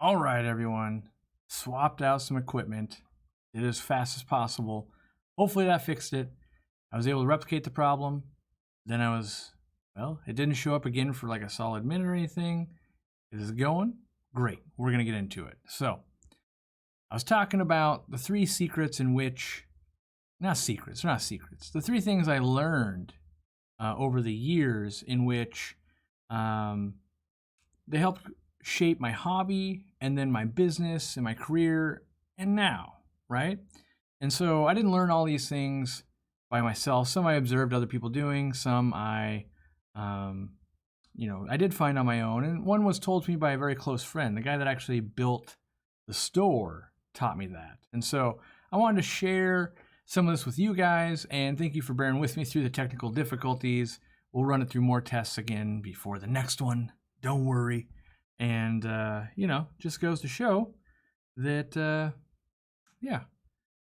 All right, everyone. Swapped out some equipment. Did it as fast as possible. Hopefully that fixed it. I was able to replicate the problem. Then it didn't show up again for like a solid minute or anything. Is it going? Great. We're going to get into it. So, I was talking about the three secrets in which, not secrets, they're not secrets. The three things I learned over the years in which they helped shape my hobby and then my business and my career and now, right? And so I didn't learn all these things by myself. Some I observed other people doing, some I did find on my own. And one was told to me by a very close friend. The guy that actually built the store taught me that. And so I wanted to share some of this with you guys, and thank you for bearing with me through the technical difficulties. We'll run it through more tests again before the next one. Don't worry. And, just goes to show that,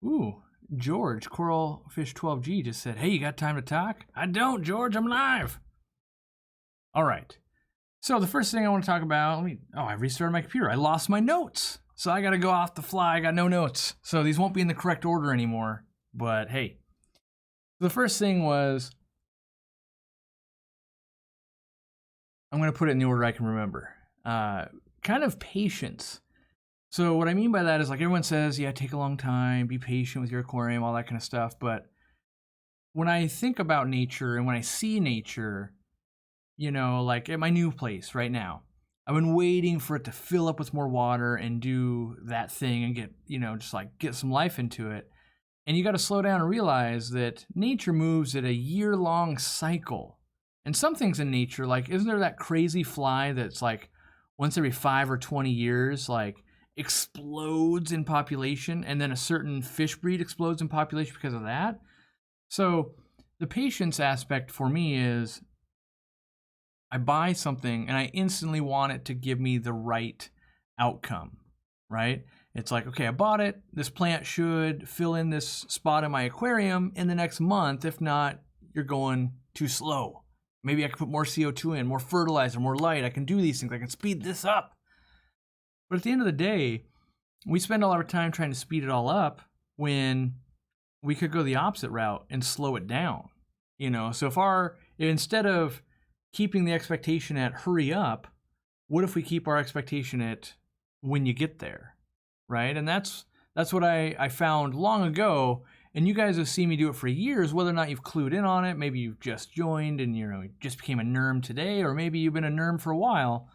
Ooh, George, Coralfish12G just said, hey, you got time to talk? I don't, George, I'm live. All right. So the first thing I want to talk about, I restarted my computer. I lost my notes. So I got to go off the fly. I got no notes. So these won't be in the correct order anymore. But hey, the first thing was, I'm going to put it in the order I can remember. Kind of patience. So what I mean by that is, like, everyone says, yeah, take a long time, be patient with your aquarium, all that kind of stuff. But when I think about nature and when I see nature, like at my new place right now, I've been waiting for it to fill up with more water and do that thing and get some life into it. And you got to slow down and realize that nature moves at a year-long cycle. And some things in nature, like, isn't there that crazy fly that's like once every 5 or 20 years, like, explodes in population, and then a certain fish breed explodes in population because of that? So the patience aspect for me is, I buy something and I instantly want it to give me the right outcome, right? It's like, okay, I bought it. This plant should fill in this spot in my aquarium in the next month. If not, you're going too slow. Maybe I can put more CO2 in, more fertilizer, more light. I can do these things. I can speed this up. But at the end of the day, we spend all our time trying to speed it all up when we could go the opposite route and slow it down. So instead of keeping the expectation at hurry up, what if we keep our expectation at when you get there, right? And that's what I found long ago. And you guys have seen me do it for years, whether or not you've clued in on it. Maybe you've just joined and just became a NERM today, or maybe you've been a NERM for a while.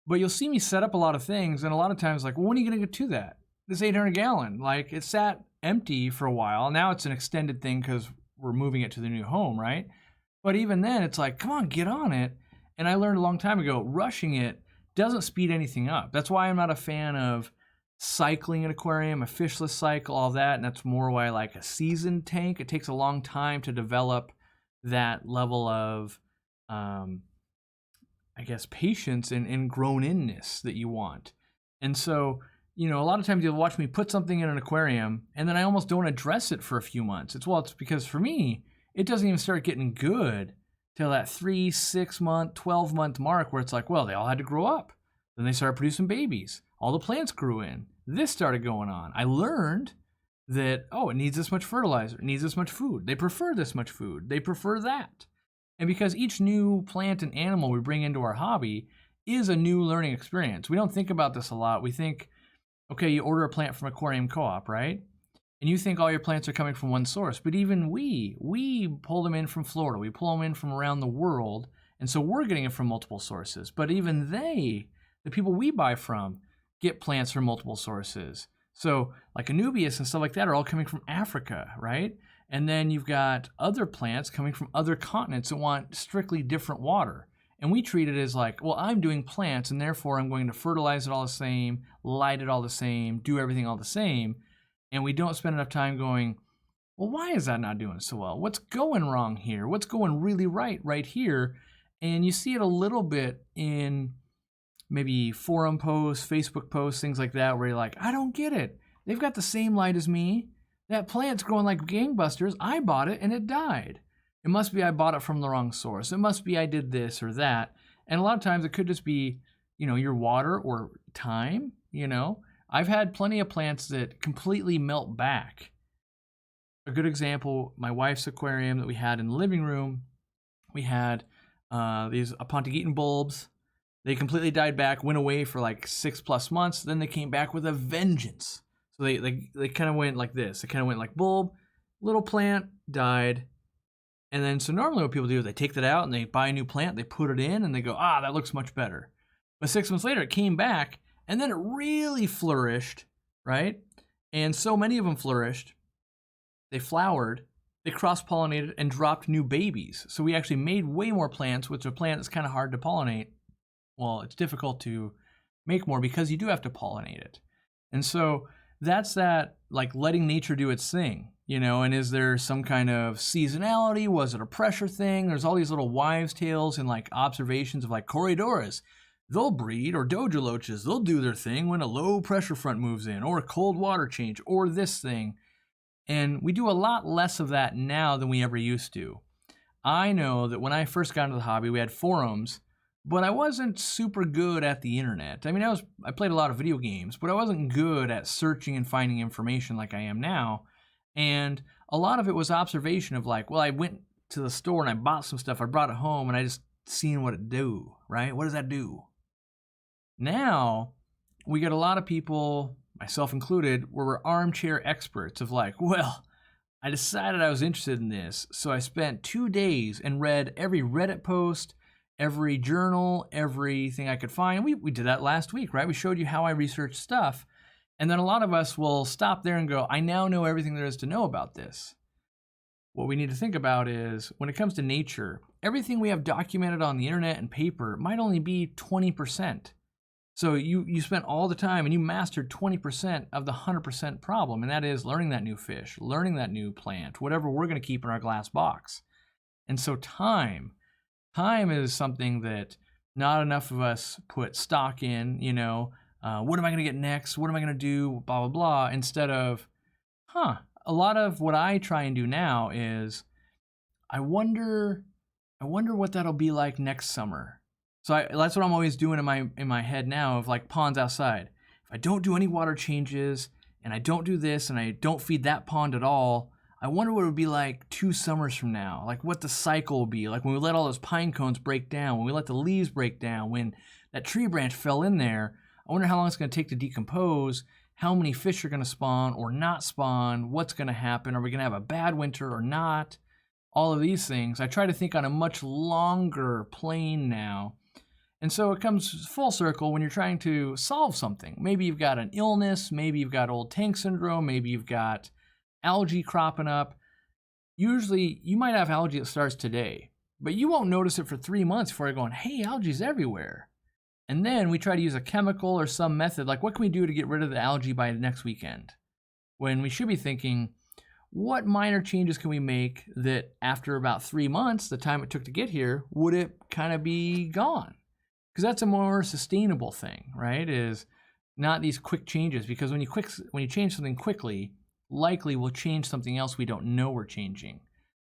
But you'll see me set up a lot of things, and a lot of times, like, well, when are you going to get to that? This 800-gallon, like, it sat empty for a while. Now it's an extended thing because we're moving it to the new home, right? But even then, it's like, come on, get on it. And I learned a long time ago, rushing it doesn't speed anything up. That's why I'm not a fan of cycling an aquarium, a fishless cycle, all that. And that's more why I like a seasoned tank. It takes a long time to develop that level of, patience and grown-inness that you want. And so, a lot of times you'll watch me put something in an aquarium and then I almost don't address it for a few months. It's because for me, it doesn't even start getting good till that 3, 6 month, 12-month mark where it's like, well, they all had to grow up. Then they started producing babies. All the plants grew in. This started going on. I learned that, it needs this much fertilizer. It needs this much food. They prefer this much food. They prefer that. And because each new plant and animal we bring into our hobby is a new learning experience. We don't think about this a lot. We think, okay, you order a plant from Aquarium Co-op, right? And you think all your plants are coming from one source. But even we pull them in from Florida. We pull them in from around the world. And so we're getting it from multiple sources. But even the people we buy from, get plants from multiple sources. So like Anubias and stuff like that are all coming from Africa, right? And then you've got other plants coming from other continents that want strictly different water. And we treat it as like, well, I'm doing plants and therefore I'm going to fertilize it all the same, light it all the same, do everything all the same. And we don't spend enough time going, well, why is that not doing so well? What's going wrong here? What's going really right here? And you see it a little bit in maybe forum posts, Facebook posts, things like that, where you're like, I don't get it. They've got the same light as me. That plant's growing like gangbusters. I bought it and it died. It must be I bought it from the wrong source. It must be I did this or that. And a lot of times it could just be, your water or time, you know. I've had plenty of plants that completely melt back. A good example, my wife's aquarium that we had in the living room, we had these Apontigeton bulbs. They completely died back, went away for like 6+ months. Then they came back with a vengeance. So they kind of went like this. They kind of went like bulb, little plant, died. And then, so normally what people do is they take that out and they buy a new plant, they put it in, and they go, that looks much better. But 6 months later, it came back, and then it really flourished, right? And so many of them flourished. They flowered, they cross-pollinated, and dropped new babies. So we actually made way more plants, which a plant that's kind of hard to pollinate. Well, it's difficult to make more because you do have to pollinate it. And so that's that, like, letting nature do its thing, you know. And is there some kind of seasonality? Was it a pressure thing? There's all these little wives' tales and like observations of like corydoras. They'll breed, or doja loaches, they'll do their thing when a low pressure front moves in, or a cold water change, or this thing. And we do a lot less of that now than we ever used to. I know that when I first got into the hobby, we had forums, but I wasn't super good at the internet. I mean, I played a lot of video games, but I wasn't good at searching and finding information like I am now. And a lot of it was observation of like, well, I went to the store and I bought some stuff, I brought it home, and I just seen what it do, right? What does that do? Now, we get a lot of people, myself included, where we're armchair experts of like, well, I decided I was interested in this, so I spent 2 days and read every Reddit post, every journal, everything I could find. We did that last week, right? We showed you how I researched stuff. And then a lot of us will stop there and go, I now know everything there is to know about this. What we need to think about is, when it comes to nature, everything we have documented on the internet and paper might only be 20%. So you spent all the time and you mastered 20% of the 100% problem, and that is learning that new fish, learning that new plant, whatever we're going to keep in our glass box. And so time is something that not enough of us put stock in, you know. What am I going to get next? What am I going to do? Blah, blah, blah. Instead of, a lot of what I try and do now is, I wonder what that'll be like next summer. So that's what I'm always doing in my head now of like ponds outside. If I don't do any water changes and I don't do this and I don't feed that pond at all, I wonder what it would be like 2 summers from now. Like what the cycle will be. Like when we let all those pine cones break down, when we let the leaves break down, when that tree branch fell in there. I wonder how long it's going to take to decompose, how many fish are going to spawn or not spawn, what's going to happen, are we going to have a bad winter or not? All of these things. I try to think on a much longer plane now. And so it comes full circle when you're trying to solve something. Maybe you've got an illness, maybe you've got old tank syndrome, maybe you've got algae cropping up. Usually you might have algae that starts today, but you won't notice it for 3 months before you're going, hey, algae's everywhere. And then we try to use a chemical or some method, like what can we do to get rid of the algae by next weekend? When we should be thinking, what minor changes can we make that after about 3 months, the time it took to get here, would it kind of be gone? Because that's a more sustainable thing, right? Is not these quick changes. Because when you change something quickly, likely we'll change something else we don't know we're changing.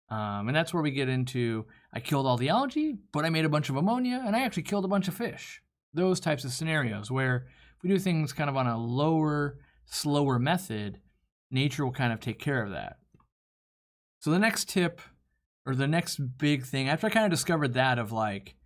And that's where we get into, I killed all the algae, but I made a bunch of ammonia, and I actually killed a bunch of fish. Those types of scenarios where if we do things kind of on a lower, slower method, nature will kind of take care of that. So the next tip, or the next big thing, after I kind of discovered that of like,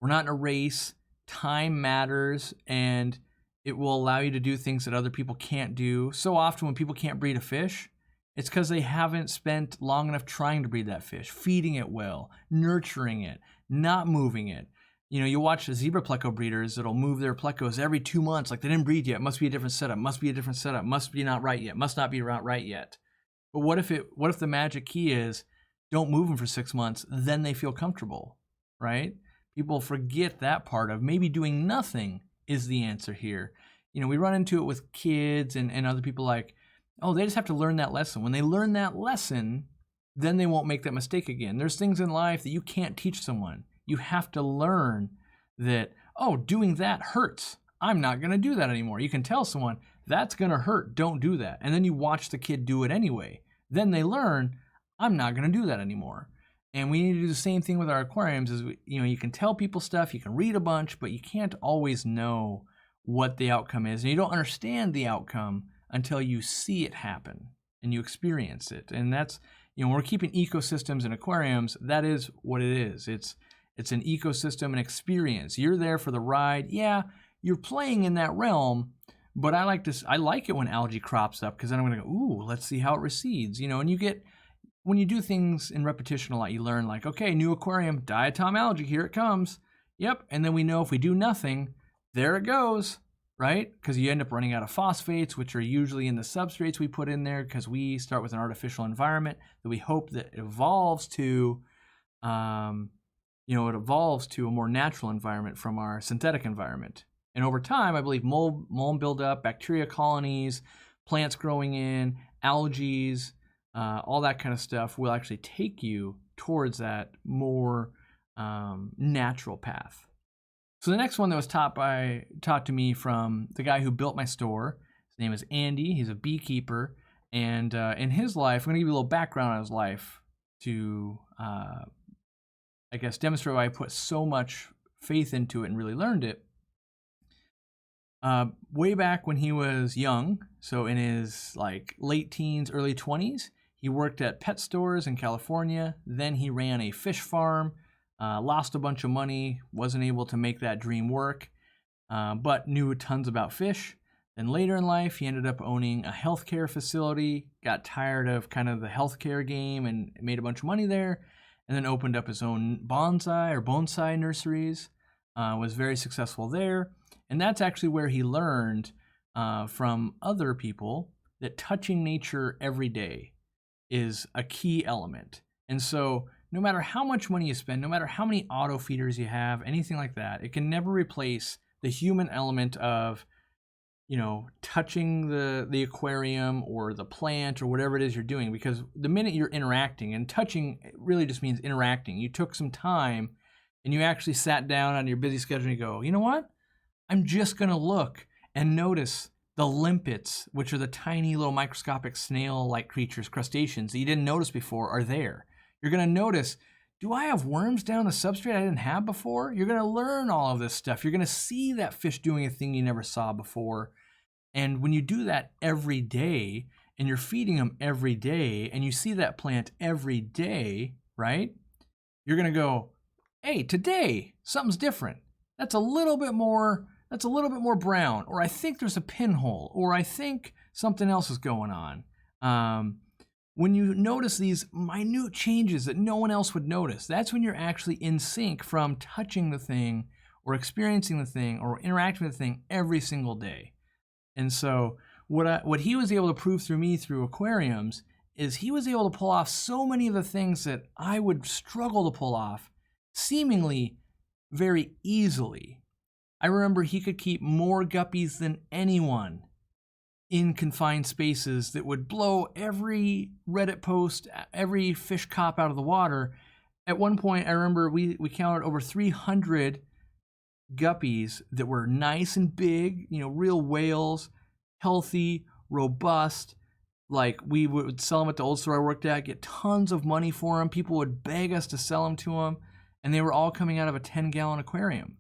we're not in a race, time matters, and it will allow you to do things that other people can't do. So often when people can't breed a fish, it's because they haven't spent long enough trying to breed that fish, feeding it well, nurturing it, not moving it. You know, you watch the zebra pleco breeders that'll move their plecos every 2 months, like they didn't breed yet, must be a different setup, must be a different setup, must be not right yet, must not be right yet. But what if the magic key is don't move them for 6 months, then they feel comfortable, right? People forget that part of maybe doing nothing is the answer here. You know, we run into it with kids and other people like, oh, they just have to learn that lesson. When they learn that lesson, then they won't make that mistake again. There's things in life that you can't teach someone. You have to learn that, oh, doing that hurts. I'm not going to do that anymore. You can tell someone, that's going to hurt. Don't do that. And then you watch the kid do it anyway. Then they learn, I'm not going to do that anymore. And we need to do the same thing with our aquariums. Is you can tell people stuff, you can read a bunch, but you can't always know what the outcome is. And you don't understand the outcome until you see it happen and you experience it. And that's, when we're keeping ecosystems and aquariums, that is what it is. It's an ecosystem and experience. You're there for the ride. Yeah, you're playing in that realm, but I like it when algae crops up, because then I'm going to go, ooh, let's see how it recedes. And when you do things in repetition a lot, you learn like, okay, new aquarium, diatom algae, here it comes. Yep, and then we know if we do nothing, there it goes, right? Because you end up running out of phosphates, which are usually in the substrates we put in there, because we start with an artificial environment that we hope that evolves to, it evolves to a more natural environment from our synthetic environment. And over time, I believe mold buildup, bacteria colonies, plants growing in, algae, all that kind of stuff will actually take you towards that more natural path. So the next one that was taught to me from the guy who built my store, his name is Andy. He's a beekeeper, and in his life, I'm going to give you a little background on his life to, I guess, demonstrate why I put so much faith into it and really learned it. Way back when he was young, so in his late teens, early 20s, he worked at pet stores in California. Then he ran a fish farm. Lost a bunch of money, wasn't able to make that dream work, but knew tons about fish. Then later in life, he ended up owning a healthcare facility, got tired of kind of the healthcare game and made a bunch of money there, and then opened up his own bonsai nurseries, was very successful there. And that's actually where he learned from other people that touching nature every day is a key element. And so no matter how much money you spend, no matter how many auto feeders you have, anything like that, it can never replace the human element of, touching the aquarium or the plant or whatever it is you're doing. Because the minute you're interacting, and touching really just means interacting, you took some time and you actually sat down on your busy schedule and you go, you know what? I'm just going to look and notice the limpets, which are the tiny little microscopic snail-like creatures, crustaceans that you didn't notice before, are there. You're going to notice, do I have worms down the substrate I didn't have before? You're going to learn all of this stuff. You're going to see that fish doing a thing you never saw before. And when you do that every day, and you're feeding them every day, and you see that plant every day, right? You're going to go, hey, today, something's different. That's a little bit more brown, or I think there's a pinhole, or I think something else is going on. When you notice these minute changes that no one else would notice, that's when you're actually in sync from touching the thing or experiencing the thing or interacting with the thing every single day. And so what he was able to prove through me through aquariums is he was able to pull off so many of the things that I would struggle to pull off seemingly very easily. I remember he could keep more guppies than anyone in confined spaces that would blow every Reddit post, every fish cop out of the water. At one point, I remember we counted over 300 guppies that were nice and big, real whales, healthy, robust. We would sell them at the old store I worked at, get tons of money for them. People would beg us to sell them to them, and they were all coming out of a 10-gallon aquarium.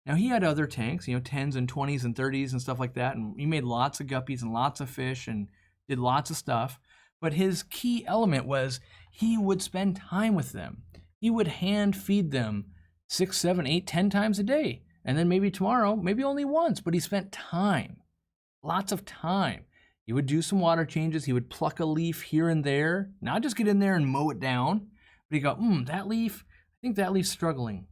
Now, he had other tanks, 10s and 20s and 30s and stuff like that, and he made lots of guppies and lots of fish and did lots of stuff. But his key element was he would spend time with them. He would hand feed them 6, 7, 8, 10 times a day. And then maybe tomorrow, maybe only once, but he spent time, lots of time. He would do some water changes. He would pluck a leaf here and there, not just get in there and mow it down, but he'd go, that leaf, I think that leaf's struggling.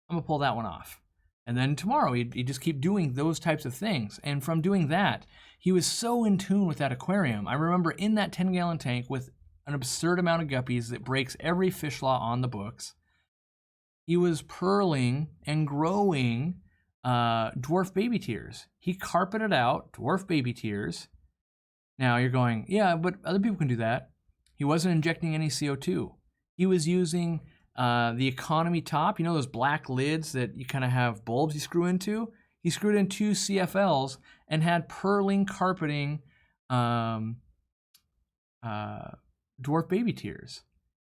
I'm going to pull that one off. And then tomorrow, he'd just keep doing those types of things. And from doing that, he was so in tune with that aquarium. I remember in that 10-gallon tank with an absurd amount of guppies that breaks every fish law on the books, he was pearling and growing dwarf baby tears. He carpeted out dwarf baby tears. Now you're going, yeah, but other people can do that. He wasn't injecting any CO2. He was using the economy top, those black lids that you kind of have bulbs you screw into. He screwed in 2 CFLs and had purling carpeting dwarf baby tears,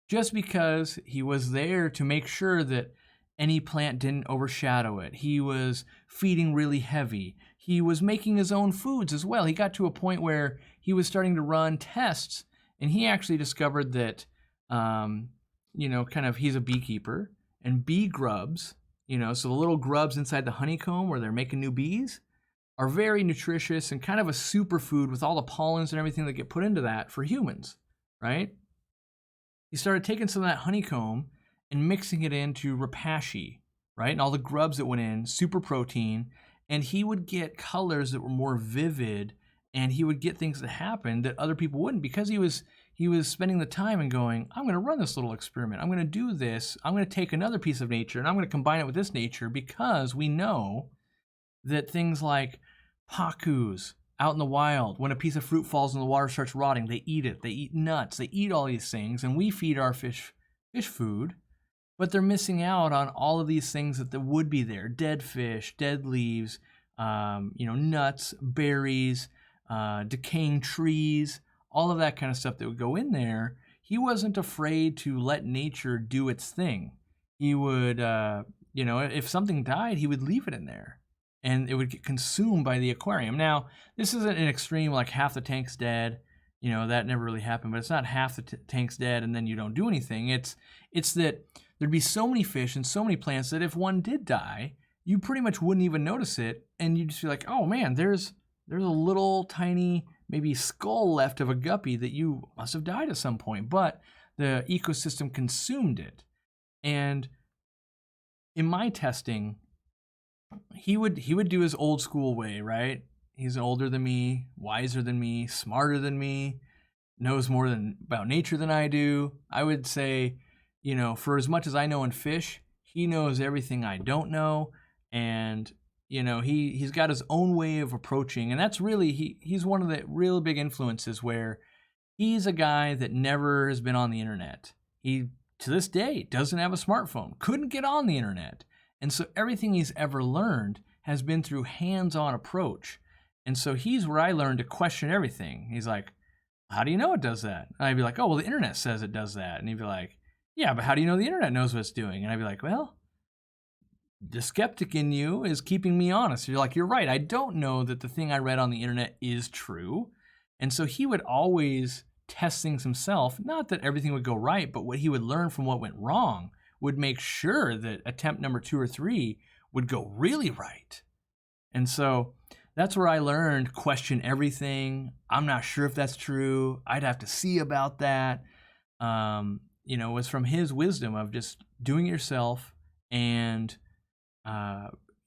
just because he was there to make sure that any plant didn't overshadow it. He was feeding really heavy. he was making his own foods as well. He got to a point where he was starting to run tests, and he actually discovered that, he's a beekeeper, and bee grubs, so the little grubs inside the honeycomb where they're making new bees, are very nutritious and kind of a superfood with all the pollens and everything that get put into that for humans, right? He started taking some of that honeycomb and mixing it into rapashi, right? And all the grubs that went in, super protein, and he would get colors that were more vivid, and he would get things that happened that other people wouldn't, because he was spending the time and going, I'm going to run this little experiment. I'm going to do this. I'm going to take another piece of nature and I'm going to combine it with this nature, because we know that things like pacus out in the wild, when a piece of fruit falls in the water, starts rotting, they eat it. They eat nuts. They eat all these things, and we feed our fish food, but they're missing out on all of these things that would be there: dead fish, dead leaves, nuts, berries, decaying trees, all of that kind of stuff that would go in there. He wasn't afraid to let nature do its thing. He would, if something died, he would leave it in there, and it would get consumed by the aquarium. Now, this isn't an extreme like half the tank's dead. That never really happened, but it's not half the tank's dead and then you don't do anything. It's that there'd be so many fish and so many plants that if one did die, you pretty much wouldn't even notice it, and you'd just be like, oh man, there's a little tiny maybe skull left of a guppy that you must have died at some point, but the ecosystem consumed it. And in my testing, he would do his old school way, right? He's older than me, wiser than me, smarter than me, knows more about nature than I do. I would say, for as much as I know in fish, he knows everything I don't know. And, he's got his own way of approaching. And that's really, he's one of the real big influences, where he's a guy that never has been on the internet. He, to this day, doesn't have a smartphone, couldn't get on the internet. And so everything he's ever learned has been through hands-on approach. And so he's where I learned to question everything. He's like, how do you know it does that? And I'd be like, oh, well, the internet says it does that. And he'd be like, yeah, but how do you know the internet knows what it's doing? And I'd be like, well, the skeptic in you is keeping me honest. You're like, you're right. I don't know that the thing I read on the internet is true. And so he would always test things himself. Not that everything would go right, but what he would learn from what went wrong would make sure that attempt number 2 or 3 would go really right. And so that's where I learned, question everything. I'm not sure if that's true. I'd have to see about that. It was from his wisdom of just doing it yourself and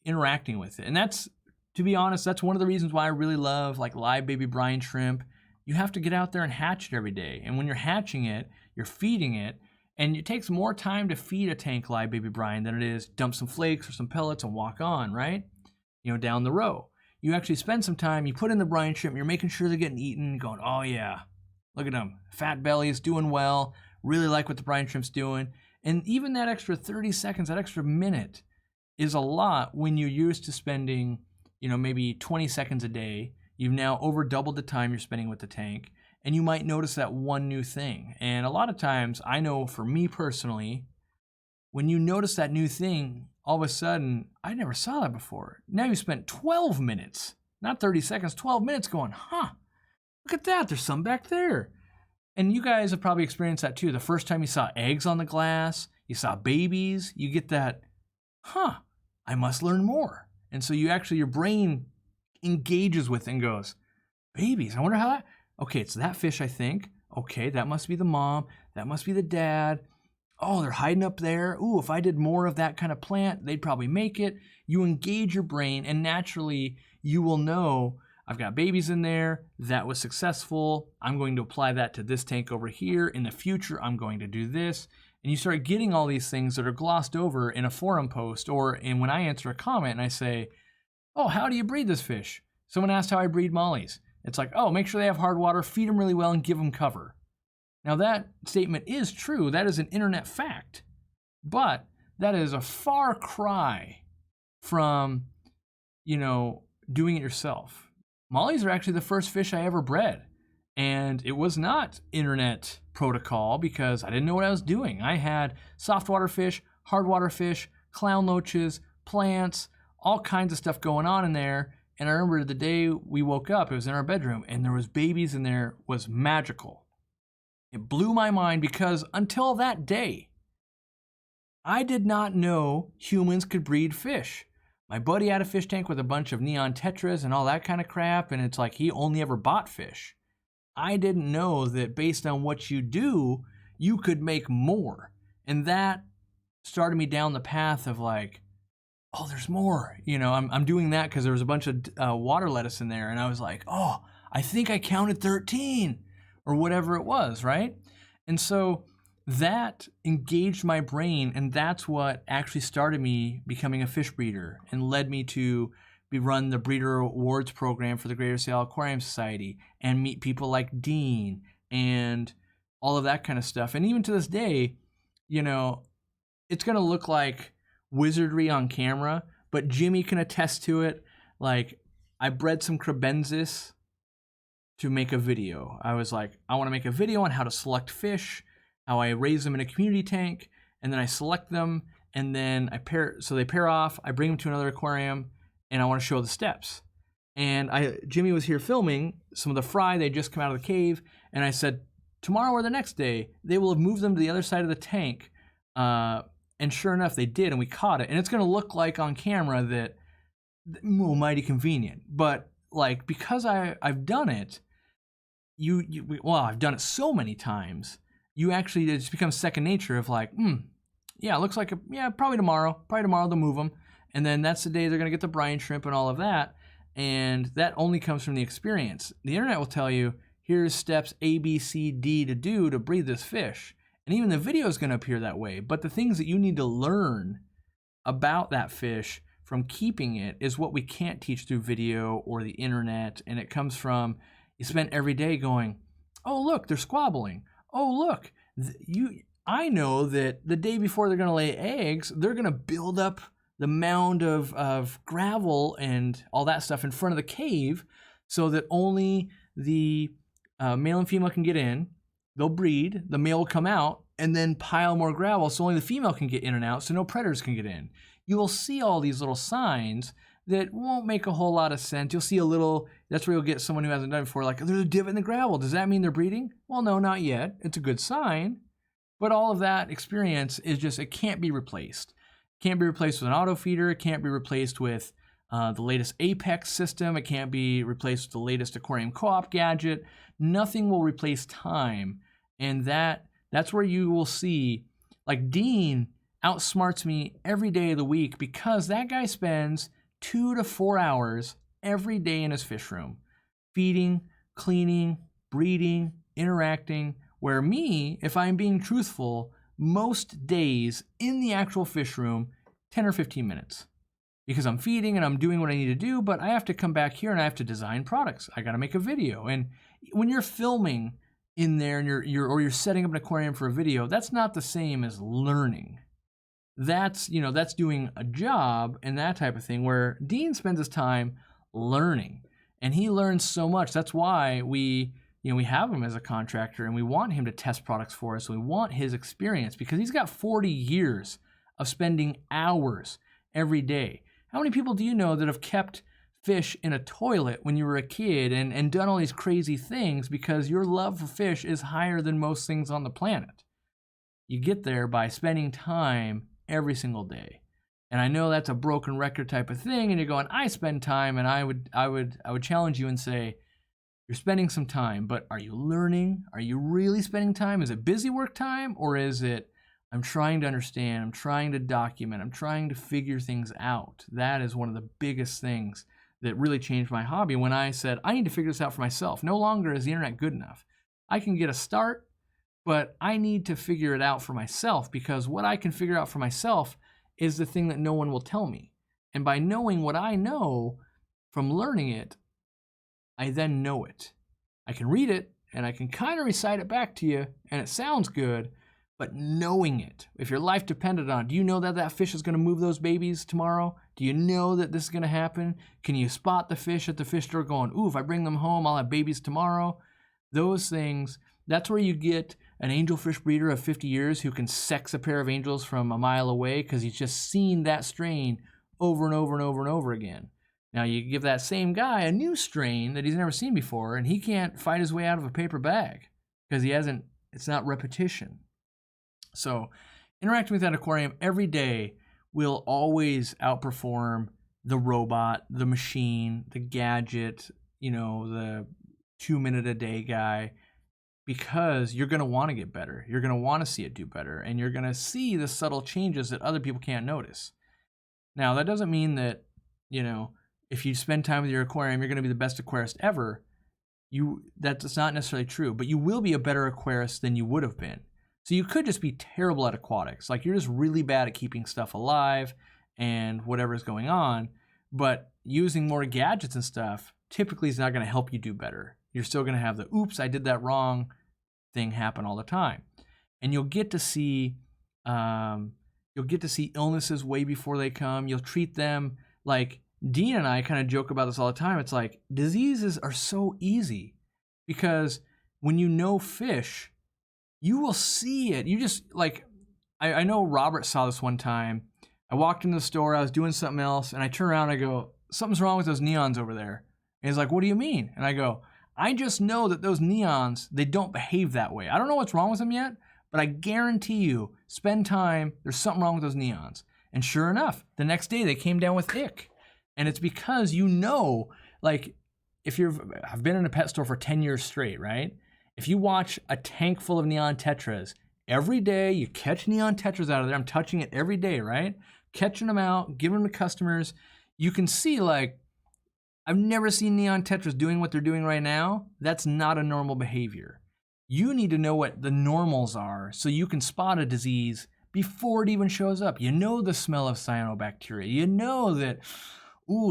interacting with it. And that's, to be honest, that's one of the reasons why I really love like live baby brine shrimp. You have to get out there and hatch it every day. And when you're hatching it, you're feeding it. And it takes more time to feed a tank live baby brine than it is dump some flakes or some pellets and walk on, right? Down the row. You actually spend some time, you put in the brine shrimp, you're making sure they're getting eaten, going, oh yeah, look at them. Fat bellies, doing well, really like what the brine shrimp's doing. And even that extra 30 seconds, that extra minute is a lot when you're used to spending, maybe 20 seconds a day. You've now over doubled the time you're spending with the tank, and you might notice that one new thing. And a lot of times, I know for me personally, when you notice that new thing, all of a sudden, I never saw that before. Now you spent 12 minutes, not 30 seconds, 12 minutes going, look at that, there's some back there. And you guys have probably experienced that too. The first time you saw eggs on the glass, you saw babies, you get that, I must learn more. And so your brain engages with it and goes, babies, I wonder how that, okay, it's that fish, I think. Okay, that must be the mom, that must be the dad. Oh, they're hiding up there. Ooh, if I did more of that kind of plant, they'd probably make it. You engage your brain, and naturally you will know, I've got babies in there. That was successful. I'm going to apply that to this tank over here. In the future, I'm going to do this. And you start getting all these things that are glossed over in a forum post, or when I answer a comment and I say, oh, how do you breed this fish? Someone asked how I breed mollies. It's like, oh, make sure they have hard water, feed them really well, and give them cover. Now that statement is true. That is an internet fact. But that is a far cry from, doing it yourself. Mollies are actually the first fish I ever bred. And it was not internet protocol because I didn't know what I was doing. I had softwater fish, hardwater fish, clown loaches, plants, all kinds of stuff going on in there. And I remember the day we woke up, it was in our bedroom, and there was babies in there, was magical. It blew my mind because until that day, I did not know humans could breed fish. My buddy had a fish tank with a bunch of neon tetras and all that kind of crap, and it's like he only ever bought fish. I didn't know that based on what you do, you could make more. And that started me down the path of like, oh, there's more. You know, I'm doing that because there was a bunch of water lettuce in there, and I was like, oh, I think I counted 13 or whatever it was, right? And so that engaged my brain, and that's what actually started me becoming a fish breeder and led me to run the Breeder Awards program for the Greater Seattle Aquarium Society and meet people like Dean and all of that kind of stuff. And even to this day, you know, it's going to look like wizardry on camera, but Jimmy can attest to it. Like, I bred some Kribensis to make a video. I was like, I want to make a video on how to select fish, how I raise them in a community tank, and then I select them, and then so they pair off, I bring them to another aquarium, and I want to show the steps. And Jimmy was here filming some of the fry. They just come out of the cave, and I said, tomorrow or the next day, they will have moved them to the other side of the tank. And sure enough, they did, and we caught it. And it's going to look like on camera that, well, mighty convenient. But like, because I've done it, I've done it so many times, it just becomes second nature of like, yeah, it looks like, probably tomorrow they'll move them. And then that's the day they're going to get the brine shrimp and all of that. And that only comes from the experience. The internet will tell you, here's steps A, B, C, D to do to breed this fish. And even the video is going to appear that way. But the things that you need to learn about that fish from keeping it is what we can't teach through video or the internet. And it comes from, you spend every day going, oh, look, they're squabbling. Oh, look, I know that the day before they're going to lay eggs, they're going to build up the mound of gravel and all that stuff in front of the cave so that only the male and female can get in. They'll breed, the male will come out, and then pile more gravel so only the female can get in and out so no predators can get in. You will see all these little signs that won't make a whole lot of sense. You'll see a little, that's where you'll get someone who hasn't done it before, like, there's a divot in the gravel. Does that mean they're breeding? Well, no, not yet. It's a good sign. But all of that experience is just, it can't be replaced. It can't be replaced with an auto feeder. It can't be replaced with the latest Apex system. It can't be replaced with the latest aquarium co-op gadget. Nothing will replace time. And that's where you will see, like, Dean outsmarts me every day of the week because that guy spends 2 to 4 hours every day in his fish room, feeding, cleaning, breeding, interacting, where me, if I'm being truthful, most days in the actual fish room, 10 or 15 minutes. Because I'm feeding and I'm doing what I need to do, but I have to come back here and I have to design products. I got to make a video. And when you're filming in there and you're setting up an aquarium for a video, that's not the same as learning. That's doing a job and that type of thing, where Dean spends his time learning, and he learns so much. That's why we have him as a contractor, and we want him to test products for us. We want his experience because he's got 40 years of spending hours every day. How many people do you know that have kept fish in a toilet when you were a kid and done all these crazy things because your love for fish is higher than most things on the planet? You get there by spending time every single day. And I know that's a broken record type of thing, and you're going, I spend time, and I would challenge you and say, you're spending some time, but are you learning? Are you really spending time? Is it busy work time, or is it, I'm trying to understand, I'm trying to document, I'm trying to figure things out? That is one of the biggest things that really changed my hobby when I said, I need to figure this out for myself. No longer is the internet good enough. I can get a start, but I need to figure it out for myself, because what I can figure out for myself is the thing that no one will tell me. And by knowing what I know from learning it, I then know it. I can read it and I can kind of recite it back to you and it sounds good, but knowing it, if your life depended on it, do you know that that fish is going to move those babies tomorrow? Do you know that this is going to happen? Can you spot the fish at the fish store going, ooh, if I bring them home, I'll have babies tomorrow? Those things, that's where you get an angelfish breeder of 50 years who can sex a pair of angels from a mile away because he's just seen that strain over and over and over and over again. Now you give that same guy a new strain that he's never seen before, and he can't fight his way out of a paper bag because it's not repetition. So interacting with that aquarium every day will always outperform the robot, the machine, the gadget, the 2-minute-a-day guy, because you're going to want to get better. You're going to want to see it do better, and you're going to see the subtle changes that other people can't notice. Now, that doesn't mean that, if you spend time with your aquarium, you're going to be the best aquarist ever. That's not necessarily true, but you will be a better aquarist than you would have been. So you could just be terrible at aquatics. Like, you're just really bad at keeping stuff alive and whatever's going on, but using more gadgets and stuff typically is not going to help you do better. You're still going to have the, oops, I did that wrong thing happen all the time. And you'll get to see illnesses way before they come. You'll treat them like, Dean and I kind of joke about this all the time. It's like, diseases are so easy because when you know fish, you will see it. You just, like, I know Robert saw this one time. I walked into the store, I was doing something else, and I turn around and I go, something's wrong with those neons over there. And he's like, what do you mean? And I go, I just know that those neons, they don't behave that way. I don't know what's wrong with them yet, but I guarantee you, spend time, there's something wrong with those neons. And sure enough, the next day they came down with ick. And it's because like, I've been in a pet store for 10 years straight, right? If you watch a tank full of neon tetras, every day you catch neon tetras out of there. I'm touching it every day, right? Catching them out, giving them to customers. You can see, like, I've never seen neon tetras doing what they're doing right now. That's not a normal behavior. You need to know what the normals are so you can spot a disease before it even shows up. You know the smell of cyanobacteria. You know that,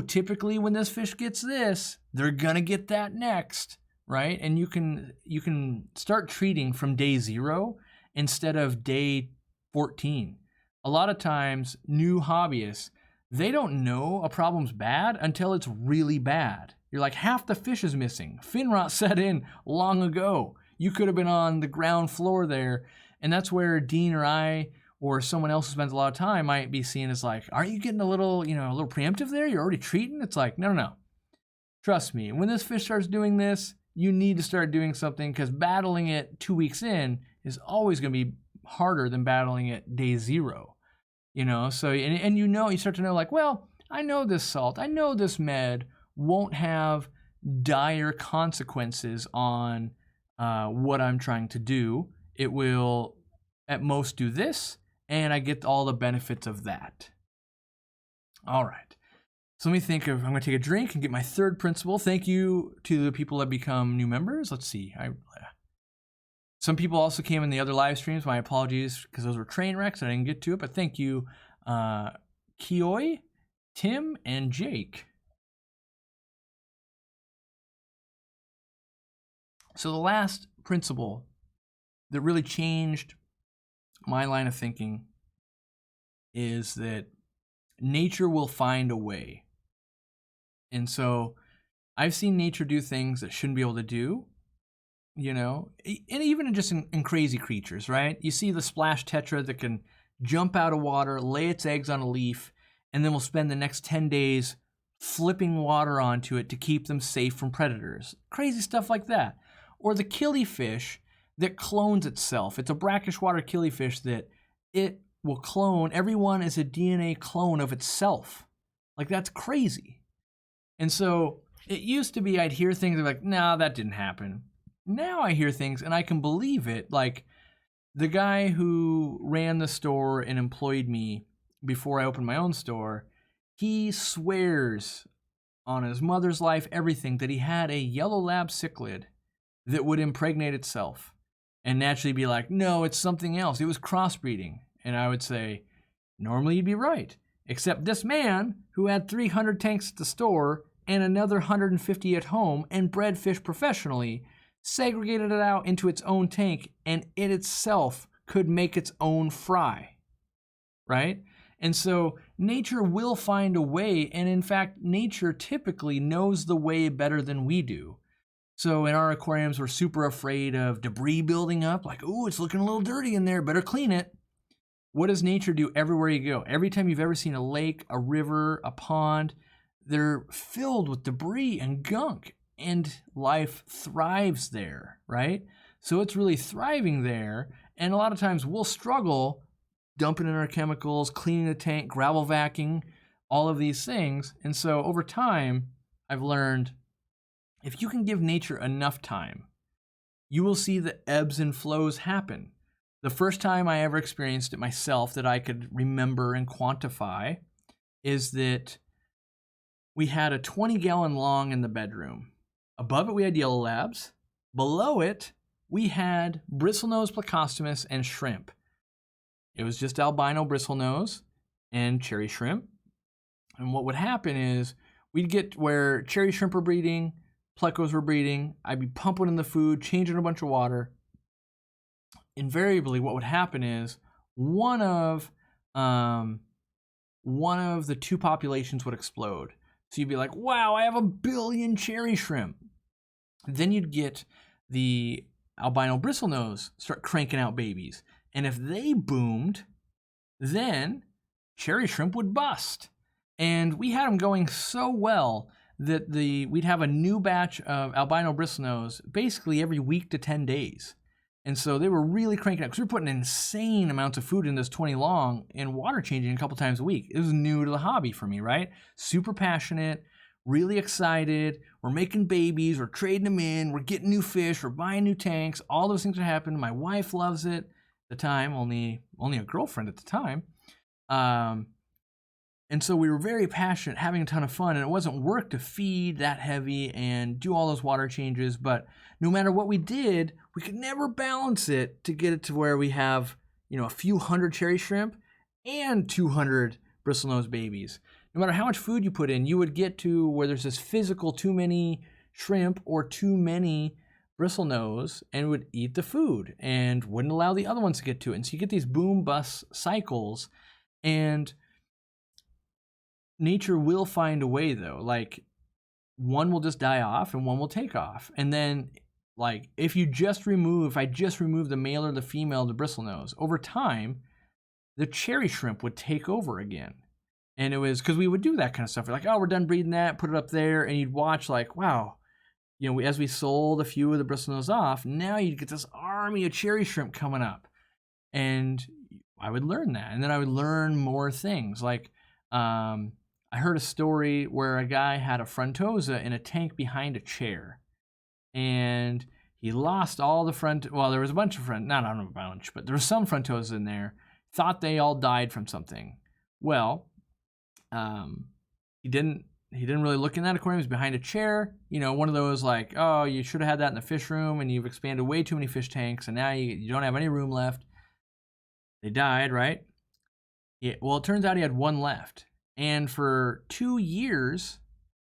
typically when this fish gets this, they're gonna get that next, right? And you can start treating from day 0 instead of day 14. A lot of times, new hobbyists, they don't know a problem's bad until it's really bad. You're like, half the fish is missing. Fin rot set in long ago. You could have been on the ground floor there, and that's where Dean or I or someone else who spends a lot of time might be seen as like, aren't you getting a little preemptive there? You're already treating? It's like, no. Trust me, when this fish starts doing this, you need to start doing something, because battling it 2 weeks in is always going to be harder than battling it day 0. So, and you start to know, like, well, I know this salt, I know this med won't have dire consequences on what I'm trying to do. It will at most do this, and I get all the benefits of that. All right. So let me think I'm going to take a drink and get my third principle. Thank you to the people that become new members. Let's see. Some people also came in the other live streams. My apologies, because those were train wrecks. I didn't get to it, but thank you, Kioi, Tim, and Jake. So the last principle that really changed my line of thinking is that nature will find a way. And so I've seen nature do things that shouldn't be able to do, and even just in crazy creatures, right? You see the splash tetra that can jump out of water, lay its eggs on a leaf, and then will spend the next 10 days flipping water onto it to keep them safe from predators. Crazy stuff like that. Or the killifish that clones itself. It's a brackish water killifish that it will clone. Everyone is a DNA clone of itself. Like, that's crazy. And so it used to be I'd hear things like, nah, that didn't happen. Now I hear things and I can believe it. Like, the guy who ran the store and employed me before I opened my own store, he swears on his mother's life, everything, that he had a yellow lab cichlid that would impregnate itself and naturally be like, no, it's something else. It was crossbreeding. And I would say, normally you'd be right. Except this man, who had 300 tanks at the store and another 150 at home and bred fish professionally, segregated it out into its own tank, and it itself could make its own fry, right? And so nature will find a way, and in fact, nature typically knows the way better than we do. So in our aquariums, we're super afraid of debris building up, like, ooh, it's looking a little dirty in there, better clean it. What does nature do everywhere you go? Every time you've ever seen a lake, a river, a pond, they're filled with debris and gunk, and life thrives there, right? So it's really thriving there, and a lot of times we'll struggle dumping in our chemicals, cleaning the tank, gravel vacuuming, all of these things. And so over time, I've learned if you can give nature enough time, you will see the ebbs and flows happen. The first time I ever experienced it myself that I could remember and quantify is that we had a 20-gallon long in the bedroom. Above it, we had yellow labs. Below it, we had bristlenose, plecostomus, and shrimp. It was just albino bristlenose and cherry shrimp. And what would happen is we'd get where cherry shrimp were breeding, plecos were breeding. I'd be pumping in the food, changing a bunch of water. Invariably, what would happen is one of the two populations would explode. So you'd be like, wow, I have 1 billion cherry shrimp. Then you'd get the albino bristlenose start cranking out babies. And if they boomed, then cherry shrimp would bust. And we had them going so well that we'd have a new batch of albino bristlenose basically every week to 10 days. And so they were really cranking out because we were putting insane amounts of food in this 20 long and water changing a couple times a week. It was new to the hobby for me, right? Super passionate, really excited. We're making babies, we're trading them in, we're getting new fish, we're buying new tanks. All those things are happening. My wife loves it. At the time, only a girlfriend at the time. And so we were very passionate, having a ton of fun, and it wasn't work to feed that heavy and do all those water changes, but no matter what we did, we could never balance it to get it to where we have, a few hundred cherry shrimp and 200 bristlenose babies. No matter how much food you put in, you would get to where there's this physical too many shrimp or too many bristlenose and would eat the food and wouldn't allow the other ones to get to it. And so you get these boom-bust cycles, and nature will find a way, though. Like, one will just die off and one will take off. And then, like, if I just remove the male or the female of the bristlenose, over time, the cherry shrimp would take over again. And it was because we would do that kind of stuff. We're like, oh, we're done breeding that, put it up there. And you'd watch like, wow, as we sold a few of the bristlenose off, now you'd get this army of cherry shrimp coming up. And I would learn that. And then I would learn more things. Like, I heard a story where a guy had a frontosa in a tank behind a chair. And he lost all the there was a bunch of not a bunch, but there was some frontosas in there. Thought they all died from something. Well, he didn't really look in that aquarium. He was behind a chair. One of those like, oh, you should have had that in the fish room and you've expanded way too many fish tanks and now you don't have any room left. They died, right? Yeah, well, it turns out he had one left. And for 2 years,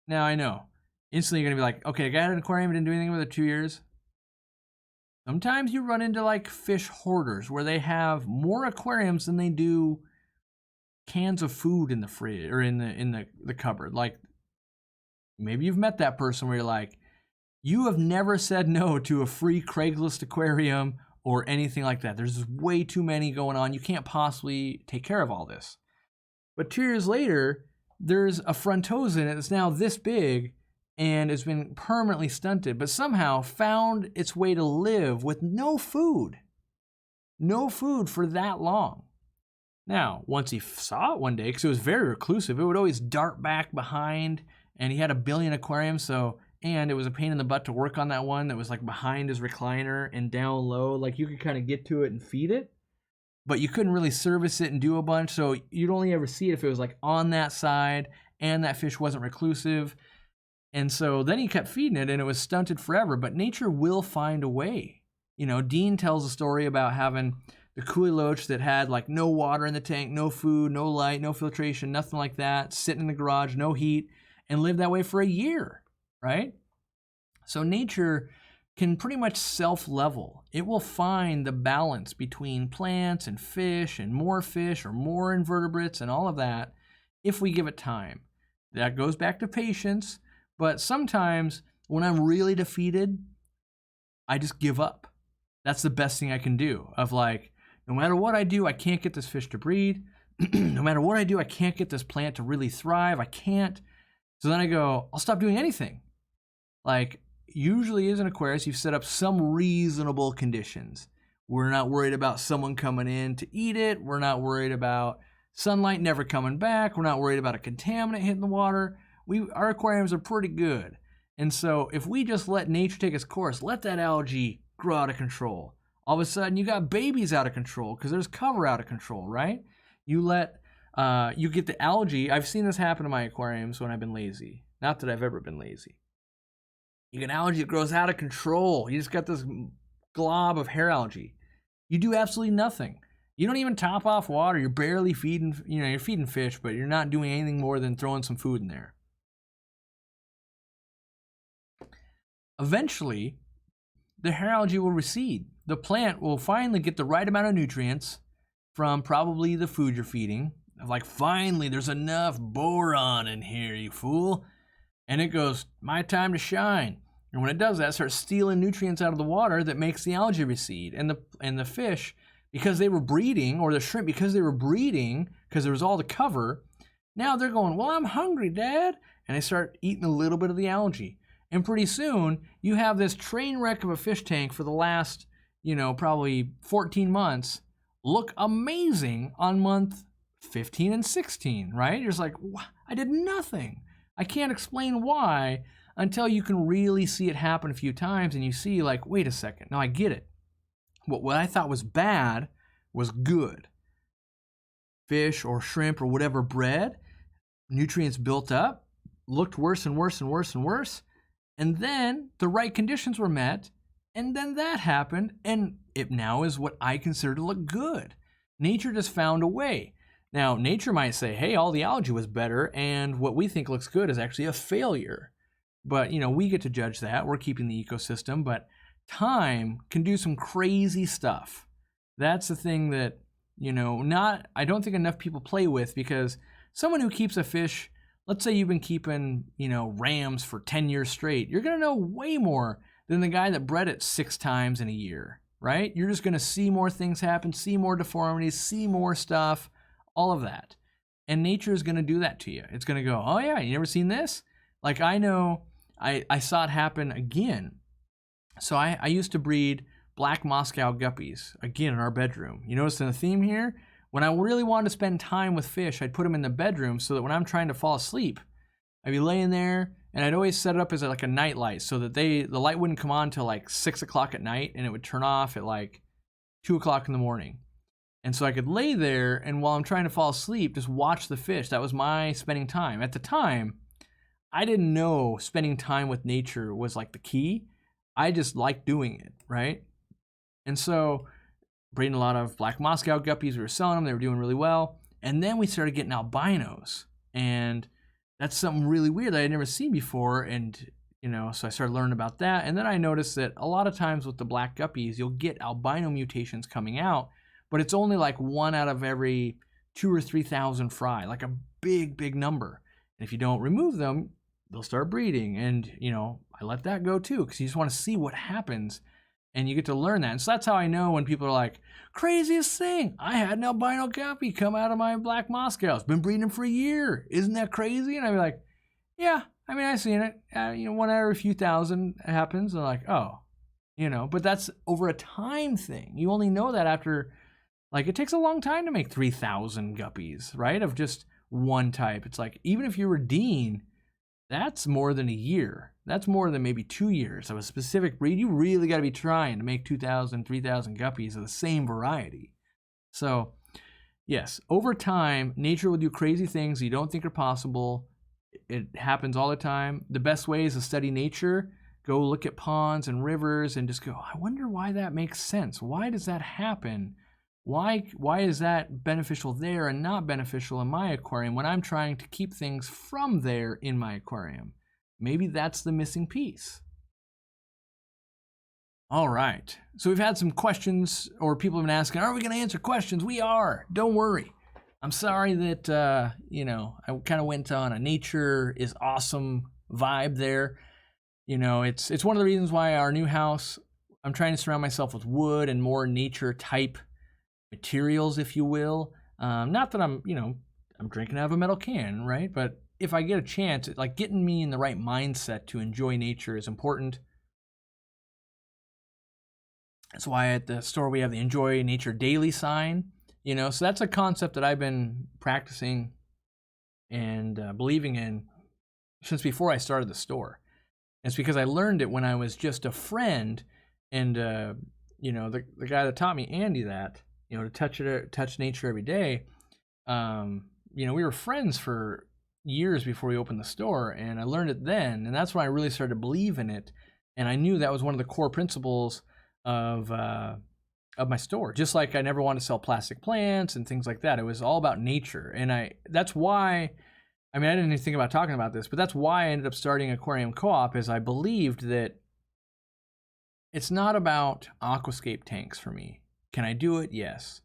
now I know, instantly you're going to be like, okay, I got an aquarium, didn't do anything with it 2 years. Sometimes you run into like fish hoarders where they have more aquariums than they do cans of food in the fridge or in the cupboard. Like, maybe you've met that person where you're like, you have never said no to a free Craigslist aquarium or anything like that. There's just way too many going on. You can't possibly take care of all this. But 2 years later, there's a frontosa in it that's now this big and it's been permanently stunted, but somehow found its way to live with no food for that long. Now, once he saw it one day, because it was very reclusive, it would always dart back behind, and he had 1 billion aquariums, and it was a pain in the butt to work on that one that was like behind his recliner and down low. Like, you could kind of get to it and feed it, but you couldn't really service it and do a bunch, so you'd only ever see it if it was like on that side and that fish wasn't reclusive. And so then he kept feeding it and it was stunted forever, but nature will find a way. Dean tells a story about having the Kui Loach that had like no water in the tank, no food, no light, no filtration, nothing like that, sitting in the garage, no heat, and lived that way for a year, right? So nature can pretty much self-level. It will find the balance between plants and fish or more invertebrates and all of that if we give it time. That goes back to patience, but sometimes when I'm really defeated, I just give up. That's the best thing I can do, of like, no matter what I do, I can't get this fish to breed. No matter what I do, I can't get this plant to really thrive. I can't. So then I go, I'll stop doing anything. Like, usually as an Aquarius, you've set up some reasonable conditions. We're not worried about someone coming in to eat it. We're not worried about sunlight never coming back. We're not worried about a contaminant hitting the water. Our aquariums are pretty good. And so if we just let nature take its course, let that algae grow out of control, all of a sudden you got babies out of control because there's cover out of control, right? You get the algae. I've seen this happen in my aquariums when I've been lazy. Not that I've ever been lazy. You get algae that grows out of control. You just got this glob of hair algae. You do absolutely nothing. You don't even top off water. You're barely feeding, you're feeding fish, but you're not doing anything more than throwing some food in there. Eventually, the hair algae will recede. The plant will finally get the right amount of nutrients from probably the food you're feeding. Like, finally, there's enough boron in here, you fool. And it goes, my time to shine. And when it does that, it starts stealing nutrients out of the water that makes the algae recede. And the fish, because they were breeding, or the shrimp, because they were breeding, because there was all the cover, now they're going, well, I'm hungry, Dad. And they start eating a little bit of the algae. And pretty soon, you have this train wreck of a fish tank for the last, probably 14 months look amazing on month 15 and 16, right? You're just like, I did nothing. I can't explain why until you can really see it happen a few times and you see, like, wait a second. Now I get it. What I thought was bad was good. Fish or shrimp or whatever bred, nutrients built up, looked worse and worse and worse and worse. And then the right conditions were met, and then that happened, and it now is what I consider to look good. Nature just found a way. Now, nature might say, hey, all the algae was better, and what we think looks good is actually a failure. But, we get to judge that. We're keeping the ecosystem, but time can do some crazy stuff. That's the thing that, I don't think enough people play with, because someone who keeps a fish, let's say you've been keeping, rams for 10 years straight, you're going to know way more than the guy that bred it 6 times in a year, right? You're just going to see more things happen, see more deformities, see more stuff, all of that. And nature is going to do that to you. It's going to go, oh yeah, you never seen this? Like, I know, I saw it happen again. So I used to breed black Moscow guppies, again, in our bedroom. You notice the theme here? When I really wanted to spend time with fish, I'd put them in the bedroom so that when I'm trying to fall asleep, I'd be laying there, and I'd always set it up as like a night light so that the light wouldn't come on till like 6 o'clock at night, and it would turn off at like 2 o'clock in the morning. And so I could lay there, and while I'm trying to fall asleep, just watch the fish. That was my spending time. At the time, I didn't know spending time with nature was like the key. I just liked doing it, right? And so breeding a lot of black Moscow guppies. We were selling them. They were doing really well. And then we started getting albinos. And that's something really weird that I'd never seen before. And, so I started learning about that. And then I noticed that a lot of times with the black guppies, you'll get albino mutations coming out, but it's only like 1 out of every 2,000 or 3,000 fry, like a big, big number. And if you don't remove them, they'll start breeding. And, I let that go too, because you just want to see what happens. And you get to learn that. And so that's how I know when people are like, craziest thing, I had an albino guppy come out of my black Moscows. Been breeding them for a year. Isn't that crazy? And I'd be like, yeah, I've seen it. 1 out of every few thousand happens. And they're like, oh, but that's over a time thing. You only know that after, it takes a long time to make 3,000 guppies, right? Of just one type. It's like, even if you were Dean, that's more than a year. That's more than maybe 2 years of a specific breed. You really got to be trying to make 2,000, 3,000 guppies of the same variety. So, yes, over time, nature will do crazy things you don't think are possible. It happens all the time. The best way is to study nature. Go look at ponds and rivers and just go, I wonder why that makes sense. Why does that happen? Why is that beneficial there and not beneficial in my aquarium when I'm trying to keep things from there in my aquarium? Maybe that's the missing piece. All right. So we've had some questions, or people have been asking, are we going to answer questions? We are. Don't worry. I'm sorry that, I kind of went on a nature is awesome vibe there. It's one of the reasons why our new house, I'm trying to surround myself with wood and more nature type materials, if you will. Not that I'm drinking out of a metal can, right? But if I get a chance, like getting me in the right mindset to enjoy nature is important. That's why at the store we have the Enjoy Nature Daily sign, you know, so that's a concept that I've been practicing and believing in since before I started the store. And it's because I learned it when I was just a friend, and you know, the guy that taught me, Andy, that, you know, to touch nature every day. You know, we were friends for years before we opened the store, and I learned it then, and that's when I really started to believe in it. And I knew that was one of the core principles of my store. Just like I never wanted to sell plastic plants and things like that. It was all about nature, and that's why. I mean, I didn't even think about talking about this, but that's why I ended up starting Aquarium Co-op, is I believed that it's not about aquascape tanks for me. Can I do it? Yes.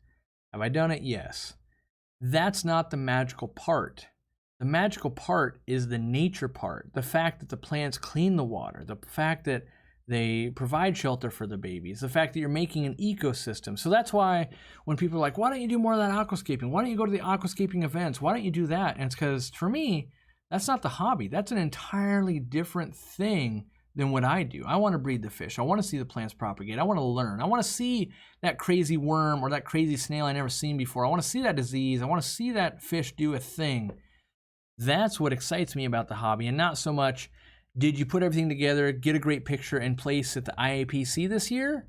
Have I done it? Yes. That's not the magical part. The magical part is the nature part. The fact that the plants clean the water. The fact that they provide shelter for the babies. The fact that you're making an ecosystem. So that's why when people are like, why don't you do more of that aquascaping? Why don't you go to the aquascaping events? Why don't you do that? And it's because, for me, that's not the hobby. That's an entirely different thing than what I do. I want to breed the fish. I want to see the plants propagate. I want to learn. I want to see that crazy worm or that crazy snail I never seen before. I want to see that disease. I want to see that fish do a thing. That's what excites me about the hobby, and not so much, did you put everything together, get a great picture, and place at the IAPC this year?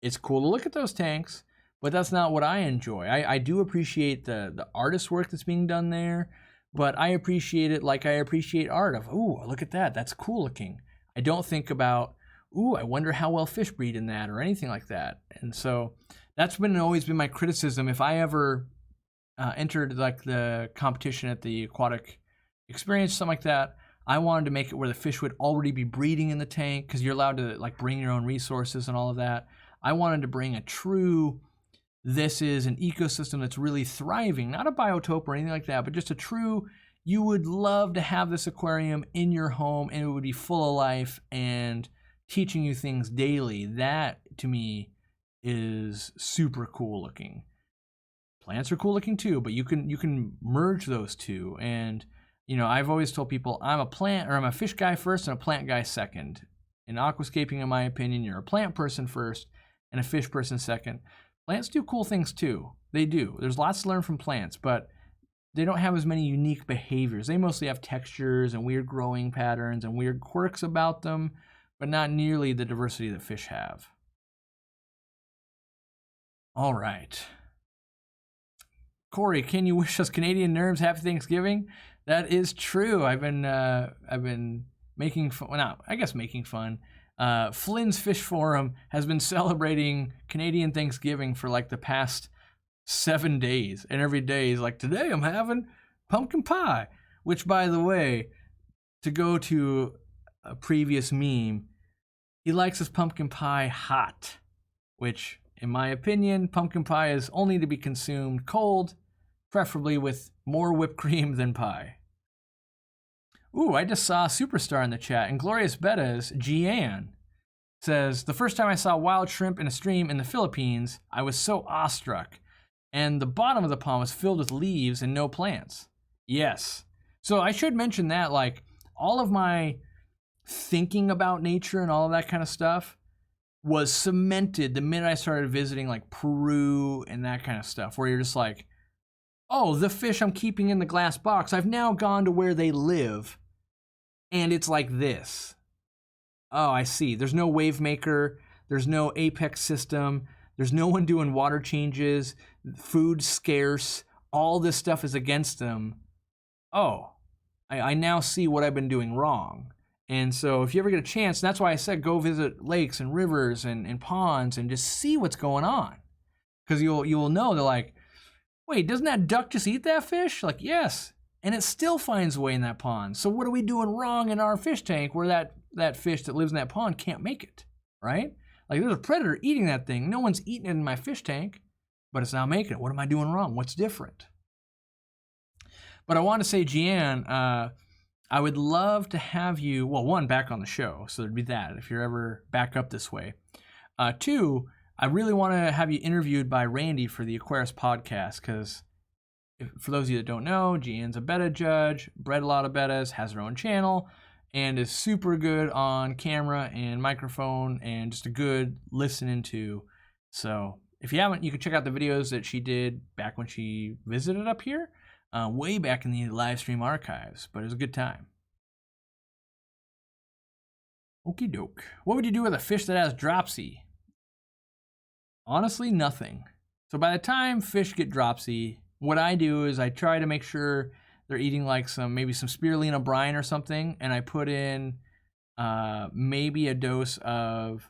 It's cool to look at those tanks, but that's not what I enjoy. I do appreciate the artist work that's being done there, but I appreciate it like I appreciate art of, ooh, look at that, that's cool looking. I don't think about, ooh, I wonder how well fish breed in that or anything like that. And so that's always been my criticism. If I ever entered like the competition at the Aquatic Experience, something like that, I wanted to make it where the fish would already be breeding in the tank, because you're allowed to like bring your own resources and all of that. I wanted to bring a true, this is an ecosystem that's really thriving, not a biotope or anything like that, but just a true, you would love to have this aquarium in your home and it would be full of life and teaching you things daily. That to me is super cool looking. Plants are cool looking too, but you can merge those two. And you know, I've always told people I'm a fish guy first and a plant guy second. In aquascaping, in my opinion, you're a plant person first and a fish person second. Plants do cool things too. They do. There's lots to learn from plants, but they don't have as many unique behaviors. They mostly have textures and weird growing patterns and weird quirks about them, but not nearly the diversity that fish have. All right. Corey, can you wish us Canadian nerds happy Thanksgiving? That is true. I've been making fun. Well, not, I guess making fun. Flynn's Fish Forum has been celebrating Canadian Thanksgiving for like the past 7 days, and every day is like, today I'm having pumpkin pie. Which, by the way, to go to a previous meme, he likes his pumpkin pie hot, which, in my opinion, pumpkin pie is only to be consumed cold, preferably with more whipped cream than pie. Ooh, I just saw a superstar in the chat. And Glorious Bettas, Jian, says, the first time I saw wild shrimp in a stream in the Philippines, I was so awestruck. And the bottom of the pond was filled with leaves and no plants. Yes. So I should mention that, like, all of my thinking about nature and all of that kind of stuff was cemented the minute I started visiting, like, Peru and that kind of stuff, where you're just like, oh, the fish I'm keeping in the glass box, I've now gone to where they live, and it's like this. Oh, I see. There's no wave maker. There's no apex system. There's no one doing water changes. Food's scarce. All this stuff is against them. Oh, I now see what I've been doing wrong. And so if you ever get a chance, that's why I said go visit lakes and rivers and ponds and just see what's going on. Because you'll know, they're like, wait, doesn't that duck just eat that fish? Like, yes. And it still finds a way in that pond. So what are we doing wrong in our fish tank where that fish that lives in that pond can't make it, right? Like, there's a predator eating that thing. No one's eating it in my fish tank, but it's not making it. What am I doing wrong? What's different? But I want to say, Jian, I would love to have you, well, one, back on the show. So there'd be that if you're ever back up this way. Two, I really want to have you interviewed by Randy for the Aquarius podcast, because For those of you that don't know, Gian's a betta judge, bred a lot of bettas, has her own channel, and is super good on camera and microphone and just a good listening to. So if you haven't, you can check out the videos that she did back when she visited up here, way back in the live stream archives, but it was a good time. Okie doke. What would you do with a fish that has dropsy? Honestly, nothing. So by the time fish get dropsy, what I do is I try to make sure they're eating like maybe some spirulina brine or something, and I put in maybe a dose of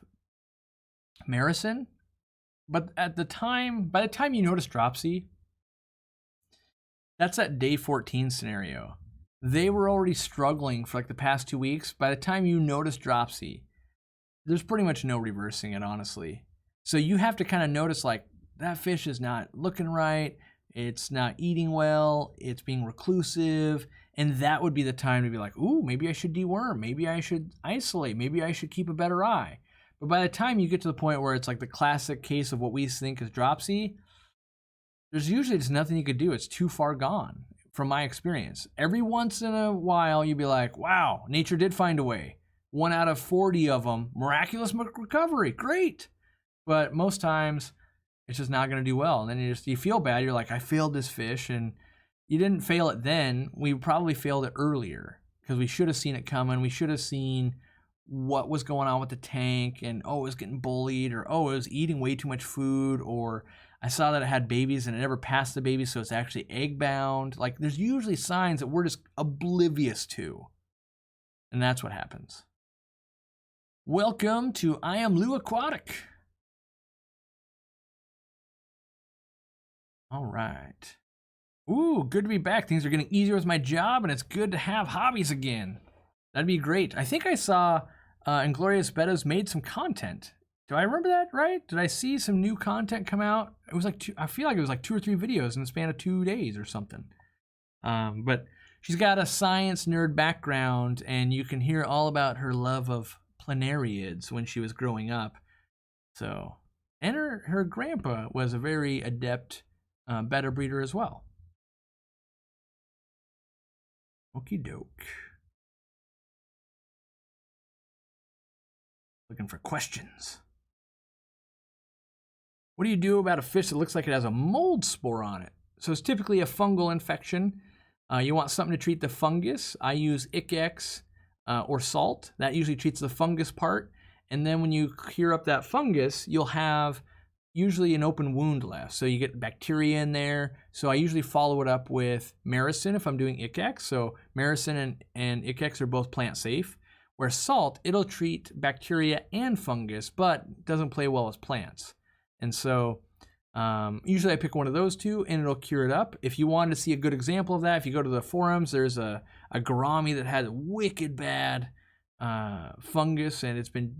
maricin. But by the time you notice dropsy, that's that day 14 scenario. They were already struggling for like the past 2 weeks. By the time you notice dropsy, there's pretty much no reversing it, honestly. So you have to kind of notice like that fish is not looking right. It's not eating well. It's being reclusive. And that would be the time to be like, ooh, maybe I should deworm. Maybe I should isolate. Maybe I should keep a better eye. But by the time you get to the point where it's like the classic case of what we think is dropsy, there's usually just nothing you could do. It's too far gone, from my experience. Every once in a while, you'd be like, wow, nature did find a way. 1 out of 40 of them, miraculous recovery, great. But most times, it's just not going to do well. And then you feel bad. You're like, I failed this fish. And you didn't fail it then. We probably failed it earlier because we should have seen it coming. We should have seen what was going on with the tank and, oh, it was getting bullied, or, oh, it was eating way too much food, or I saw that it had babies and it never passed the babies, so it's actually egg bound. Like, there's usually signs that we're just oblivious to. And that's what happens. Welcome to I Am Lou Aquatic. All right. Ooh, good to be back. Things are getting easier with my job, and it's good to have hobbies again. That'd be great. I think I saw Inglorious Bettas made some content. Do I remember that right? Did I see some new content come out? It was like I feel like it was like 2 or 3 videos in the span of 2 days or something. But she's got a science nerd background, and you can hear all about her love of planariids when she was growing up. So, and her grandpa was a very adept betta breeder as well. Okie doke. Looking for questions. What do you do about a fish that looks like it has a mold spore on it? So it's typically a fungal infection. You want something to treat the fungus. I use Ic-X or salt. That usually treats the fungus part. And then when you cure up that fungus, you'll have usually an open wound left. So you get bacteria in there. So I usually follow it up with maricin if I'm doing Ic-X. So maricin and Ic-X are both plant safe. Where salt, it'll treat bacteria and fungus, but doesn't play well with plants. And so usually I pick one of those two and it'll cure it up. If you wanted to see a good example of that, if you go to the forums, there's a gourami that had wicked bad fungus, and it's been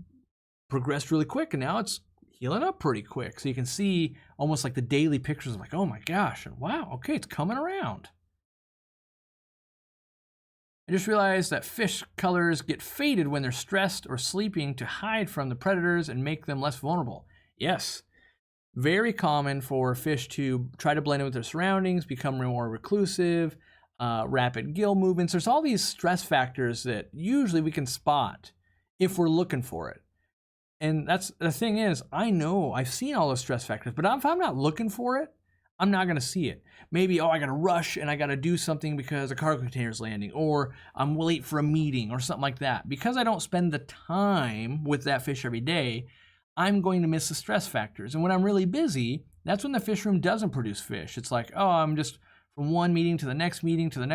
progressed really quick, and now it's healing up pretty quick. So you can see almost like the daily pictures of like, oh my gosh, and wow, okay, it's coming around. I just realized that fish colors get faded when they're stressed or sleeping to hide from the predators and make them less vulnerable. Yes, very common for fish to try to blend in with their surroundings, become more reclusive, rapid gill movements. There's all these stress factors that usually we can spot if we're looking for it. And that's the thing is, I know I've seen all those stress factors, but if I'm not looking for it, I'm not going to see it. Maybe, oh, I got to rush and I got to do something because a cargo container is landing, or I'm late for a meeting or something like that. Because I don't spend the time with that fish every day, I'm going to miss the stress factors. And when I'm really busy, that's when the fish room doesn't produce fish. It's like, oh, I'm just from one meeting to the next video, to the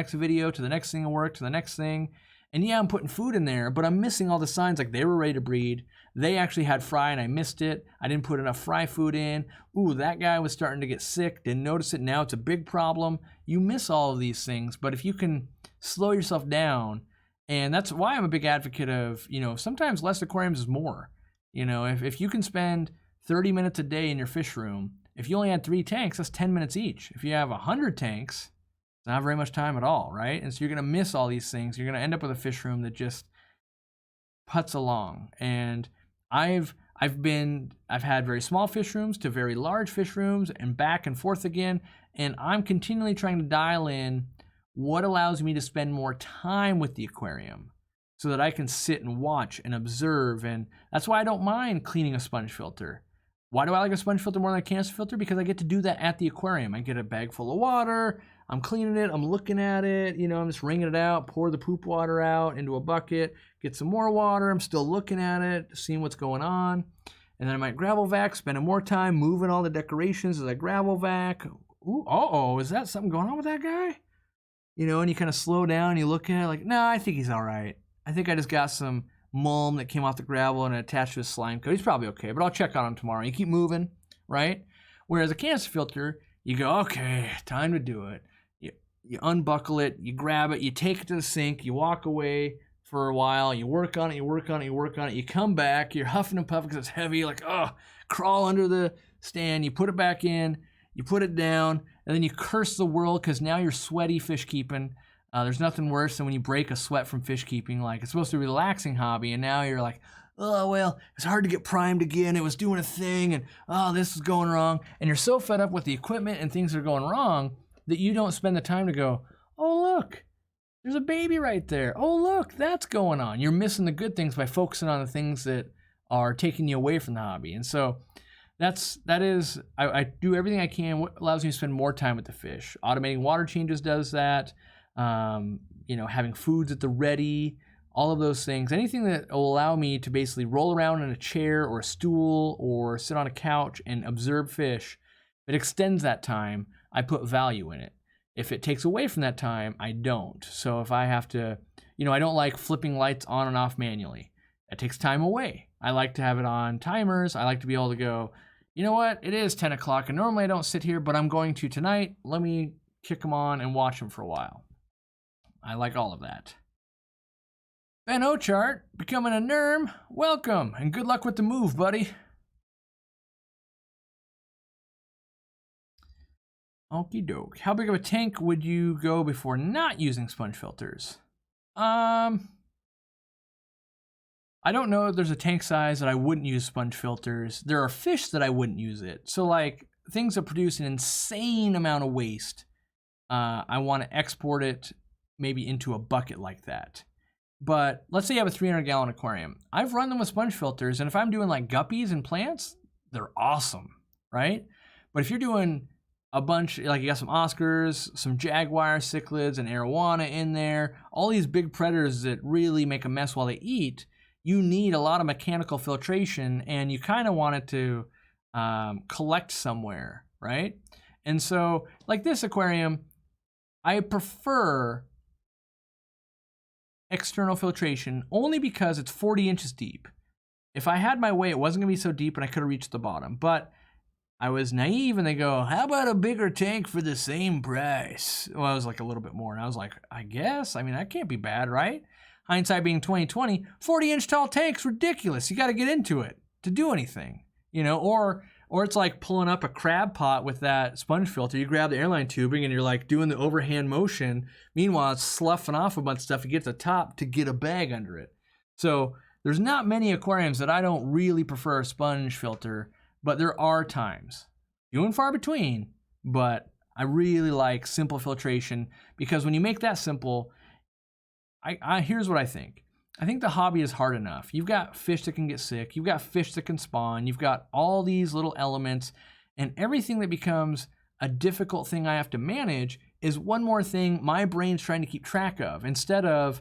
next thing at work, to the next thing. And yeah, I'm putting food in there, but I'm missing all the signs like they were ready to breed. They actually had fry and I missed it. I didn't put enough fry food in. Ooh, that guy was starting to get sick. Didn't notice it. Now it's a big problem. You miss all of these things, but if you can slow yourself down, and that's why I'm a big advocate of, sometimes less aquariums is more. If you can spend 30 minutes a day in your fish room, if you only had 3 tanks, that's 10 minutes each. If you have 100 tanks, it's not very much time at all, right? And so you're going to miss all these things. You're going to end up with a fish room that just puts along. And I've I've had very small fish rooms to very large fish rooms and back and forth again. And I'm continually trying to dial in what allows me to spend more time with the aquarium so that I can sit and watch and observe. And that's why I don't mind cleaning a sponge filter. Why do I like a sponge filter more than a canister filter? Because I get to do that at the aquarium. I get a bag full of water, I'm cleaning it, I'm looking at it, I'm just wringing it out, pour the poop water out into a bucket, get some more water, I'm still looking at it, seeing what's going on. And then I might gravel vac, spending more time moving all the decorations as I gravel vac. Ooh, uh-oh, is that something going on with that guy? And you kind of slow down and you look at it like, nah, I think he's all right. I think I just got some mulm that came off the gravel and attached to his slime coat. He's probably okay, but I'll check on him tomorrow. You keep moving, right? Whereas a canister filter, you go, okay, time to do it. You unbuckle it, you grab it, you take it to the sink, you walk away for a while, you work on it, you work on it, you work on it, you come back, you're huffing and puffing because it's heavy, like, crawl under the stand, you put it back in, you put it down, and then you curse the world because now you're sweaty fish keeping. There's nothing worse than when you break a sweat from fish keeping. Like, it's supposed to be a relaxing hobby, and now you're like, oh, well, it's hard to get primed again. It was doing a thing, and this is going wrong. And you're so fed up with the equipment and things that are going wrong that you don't spend the time to go, oh, look, there's a baby right there. Oh, look, that's going on. You're missing the good things by focusing on the things that are taking you away from the hobby. And so I do everything I can. What allows me to spend more time with the fish. Automating water changes does that. Having foods at the ready, all of those things. Anything that will allow me to basically roll around in a chair or a stool or sit on a couch and observe fish. If it extends that time, I put value in it. If it takes away from that time, I don't. So if I have to, I don't like flipping lights on and off manually. That takes time away. I like to have it on timers. I like to be able to go, you know what, it is 10 o'clock, and normally I don't sit here, but I'm going to tonight. Let me kick them on and watch them for a while. I like all of that. Ben Ochart, becoming a NERM, welcome, and good luck with the move, buddy. Okie doke. How big of a tank would you go before not using sponge filters? I don't know if there's a tank size that I wouldn't use sponge filters. There are fish that I wouldn't use it. So like things that produce an insane amount of waste, I want to export it maybe into a bucket like that. But let's say you have a 300-gallon aquarium. I've run them with sponge filters, and if I'm doing like guppies and plants, they're awesome, right? But if you're doing a bunch, like you got some Oscars, some jaguar cichlids, and arowana in there, all these big predators that really make a mess while they eat, you need a lot of mechanical filtration, and you kind of want it to collect somewhere, right? And so, like this aquarium, I prefer external filtration only because it's 40 inches deep. If I had my way, it wasn't going to be so deep and I could have reached the bottom. But I was naive and they go, how about a bigger tank for the same price? Well, I was like a little bit more. And I was like, I guess. I mean, that can't be bad, right? Hindsight being 20/20, 40-inch tall tank's ridiculous. You got to get into it to do anything, or it's like pulling up a crab pot with that sponge filter. You grab the airline tubing and you're like doing the overhand motion. Meanwhile, it's sloughing off a bunch of stuff to get to the top to get a bag under it. So there's not many aquariums that I don't really prefer a sponge filter, but there are times. Few and far between, but I really like simple filtration because when you make that simple, here's what I think. I think the hobby is hard enough. You've got fish that can get sick. You've got fish that can spawn. You've got all these little elements, and everything that becomes a difficult thing I have to manage is one more thing my brain's trying to keep track of instead of,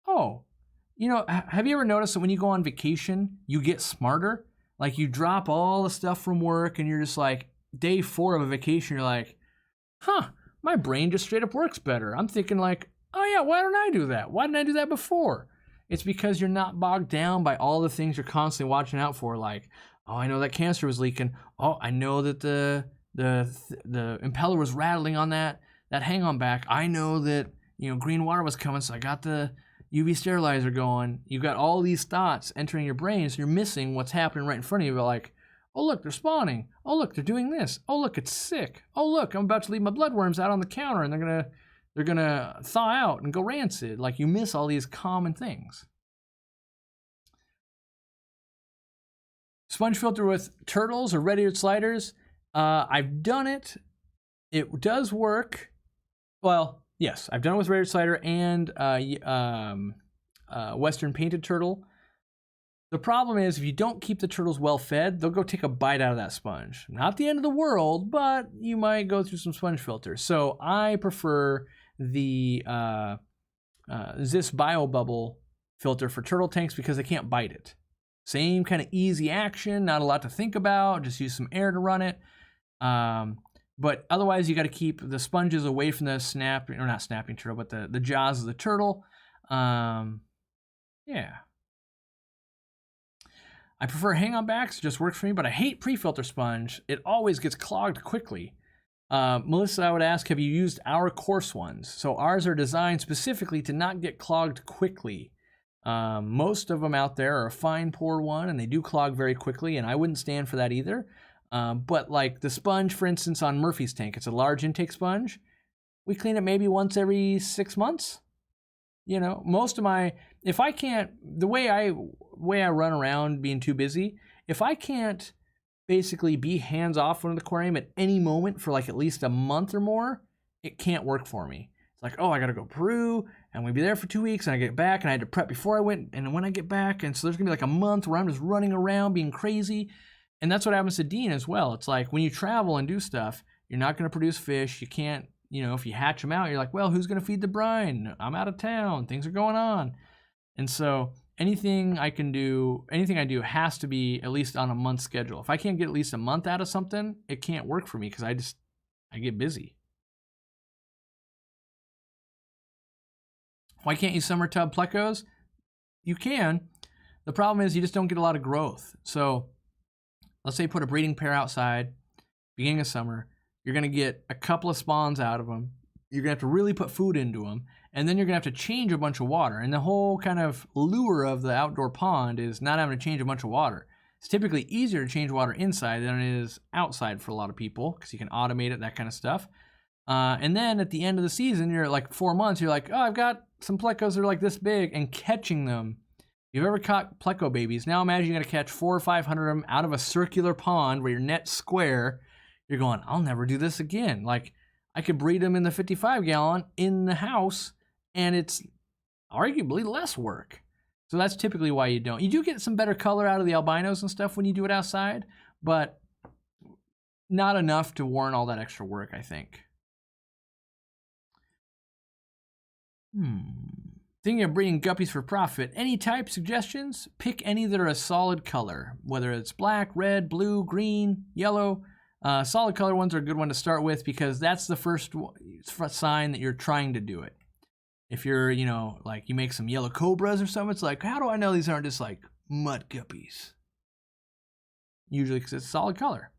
have you ever noticed that when you go on vacation, you get smarter? Like you drop all the stuff from work and you're just like, day 4 of a vacation, you're like, my brain just straight up works better. I'm thinking like, oh yeah, why don't I do that? Why didn't I do that before? It's because you're not bogged down by all the things you're constantly watching out for. Like, oh, I know that canister was leaking. Oh, I know that the impeller was rattling on that hang-on back. I know that green water was coming, so I got the UV sterilizer going. You've got all these thoughts entering your brain, so you're missing what's happening right in front of you. You're like, oh look, they're spawning. Oh look, they're doing this. Oh look, it's sick. Oh look, I'm about to leave my bloodworms out on the counter, and they're gonna thaw out and go rancid. Like you miss all these common things. Sponge filter with turtles or red-eared sliders. I've done it. It does work. Well, yes, I've done it with red-eared slider and Western painted turtle. The problem is if you don't keep the turtles well fed, they'll go take a bite out of that sponge. Not the end of the world, but you might go through some sponge filters. So I prefer the Zis Bio Bubble filter for turtle tanks because they can't bite it. Same kind of easy action, not a lot to think about, just use some air to run it. But otherwise you got to keep the sponges away from the snapping, or not snapping turtle, but the jaws of the turtle. Yeah. I prefer hang-on backs, it just works for me, but I hate pre-filter sponge. It always gets clogged quickly. Melissa, I would ask, have you used our coarse ones? So ours are designed specifically to not get clogged quickly. Most of them out there are a fine pore one, and they do clog very quickly, and I wouldn't stand for that either. But like the sponge, for instance, on Murphy's tank, it's a large intake sponge. We clean it maybe once every 6 months. You know, most of my, if I can't, the way I run around being too busy, if I can't basically be hands off from the aquarium at any moment for like at least a month or more, it can't work for me. It's like, oh, I gotta go Peru, and I'm gonna be there for 2 weeks, and I get back, and I had to prep before I went, and when I get back, and so there's gonna be like a month where I'm just running around being crazy. And that's what happens to Dean as well. It's like when you travel and do stuff, you're not gonna produce fish, you can't, you know, if you hatch them out, you're like, well, who's going to feed the brine? I'm out of town. Things are going on. And so anything I do has to be at least on a month schedule. If I can't get at least a month out of something, it can't work for me because I get busy. Why can't you summer tub plecos? You can. The problem is you just don't get a lot of growth. So let's say you put a breeding pair outside, beginning of summer. You're going to get a couple of spawns out of them. You're going to have to really put food into them. And then you're going to have to change a bunch of water. And the whole kind of lure of the outdoor pond is not having to change a bunch of water. It's typically easier to change water inside than it is outside for a lot of people because you can automate it, that kind of stuff. And then at the end of the season, you're like 4 months, you're like, oh, I've got some plecos that are like this big, and catching them. If you've ever caught pleco babies, now imagine you're going to catch 400 or 500 of them out of a circular pond where your net's square. You're going, I'll never do this again. Like, I could breed them in the 55 gallon in the house, and it's arguably less work. So that's typically why you don't. You do get some better color out of the albinos and stuff when you do it outside, but not enough to warrant all that extra work, I think. Thinking of breeding guppies for profit. Any type suggestions? Pick any that are a solid color, whether it's black, red, blue, green, yellow. Solid color ones are a good one to start with because that's the first sign that you're trying to do it. If you're, you know, like you make some yellow cobras or something, it's like, how do I know these aren't just like mud guppies? Usually because it's solid color.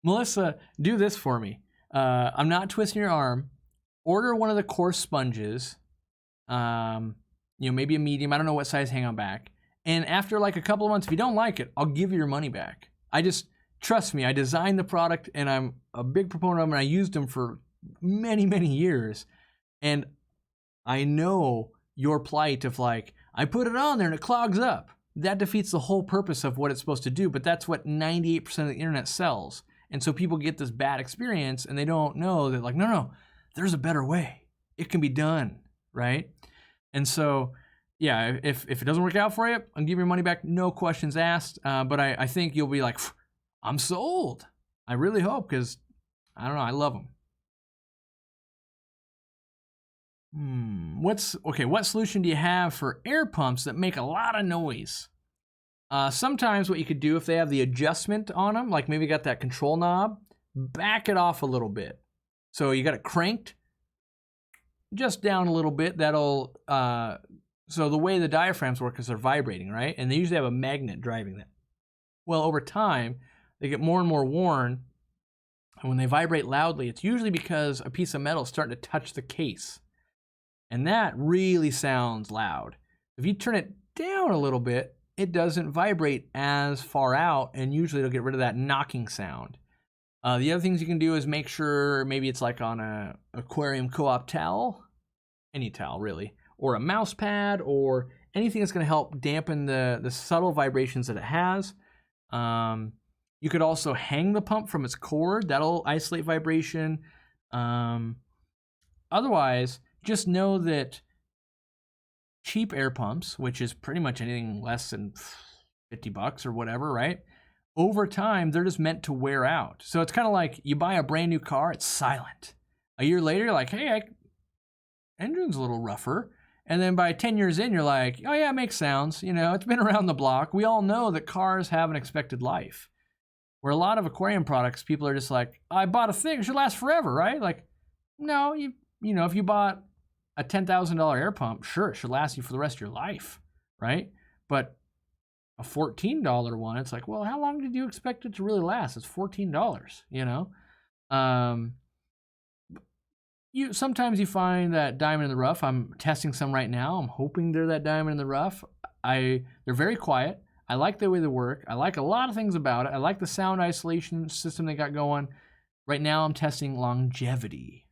Melissa, do this for me. I'm not twisting your arm. Order one of the coarse sponges. You know, maybe a medium. I don't know what size hang on back. And after like a couple of months, if you don't like it, I'll give you your money back. Trust me, I designed the product and I'm a big proponent of them and I used them for many, many years. And I know your plight of like, I put it on there and it clogs up. That defeats the whole purpose of what it's supposed to do, but that's what 98% of the internet sells. And so people get this bad experience and they don't know that like, no, there's a better way. It can be done, right? And so, yeah, if it doesn't work out for you, I'll give you your money back, no questions asked. But I think you'll be like, I'm sold. I really hope, because I don't know, I love them. What solution do you have for air pumps that make a lot of noise? Sometimes what you could do if they have the adjustment on them, like maybe you got that control knob, back it off a little bit. So you got it cranked just down a little bit. That'll, so the way the diaphragms work is they're vibrating, right? And they usually have a magnet driving that. Well, over time, they get more and more worn. And when they vibrate loudly, it's usually because a piece of metal is starting to touch the case. And that really sounds loud. If you turn it down a little bit, it doesn't vibrate as far out, and usually it'll get rid of that knocking sound. The other things you can do is make sure maybe it's like on a aquarium co-op towel, any towel really, or a mouse pad, or anything that's going to help dampen the subtle vibrations that it has. You could also hang the pump from its cord. That'll isolate vibration. Otherwise, just know that cheap air pumps, which is pretty much anything less than $50 or whatever, right? Over time, they're just meant to wear out. So it's kind of like you buy a brand new car, it's silent. A year later, you're like, hey, engine's a little rougher. And then by 10 years in, you're like, oh yeah, it makes sounds. You know, it's been around the block. We all know that cars have an expected life. Where a lot of aquarium products, people are just like, I bought a thing, it should last forever, right? Like, no, you know, if you bought a $10,000 air pump, sure, it should last you for the rest of your life, right? But a $14 one, it's like, well, how long did you expect it to really last? It's $14, you know? Sometimes you find that diamond in the rough. I'm testing some right now. I'm hoping they're that diamond in the rough. They're very quiet. I like the way they work. I like a lot of things about it. I like the sound isolation system they got going. Right now I'm testing longevity.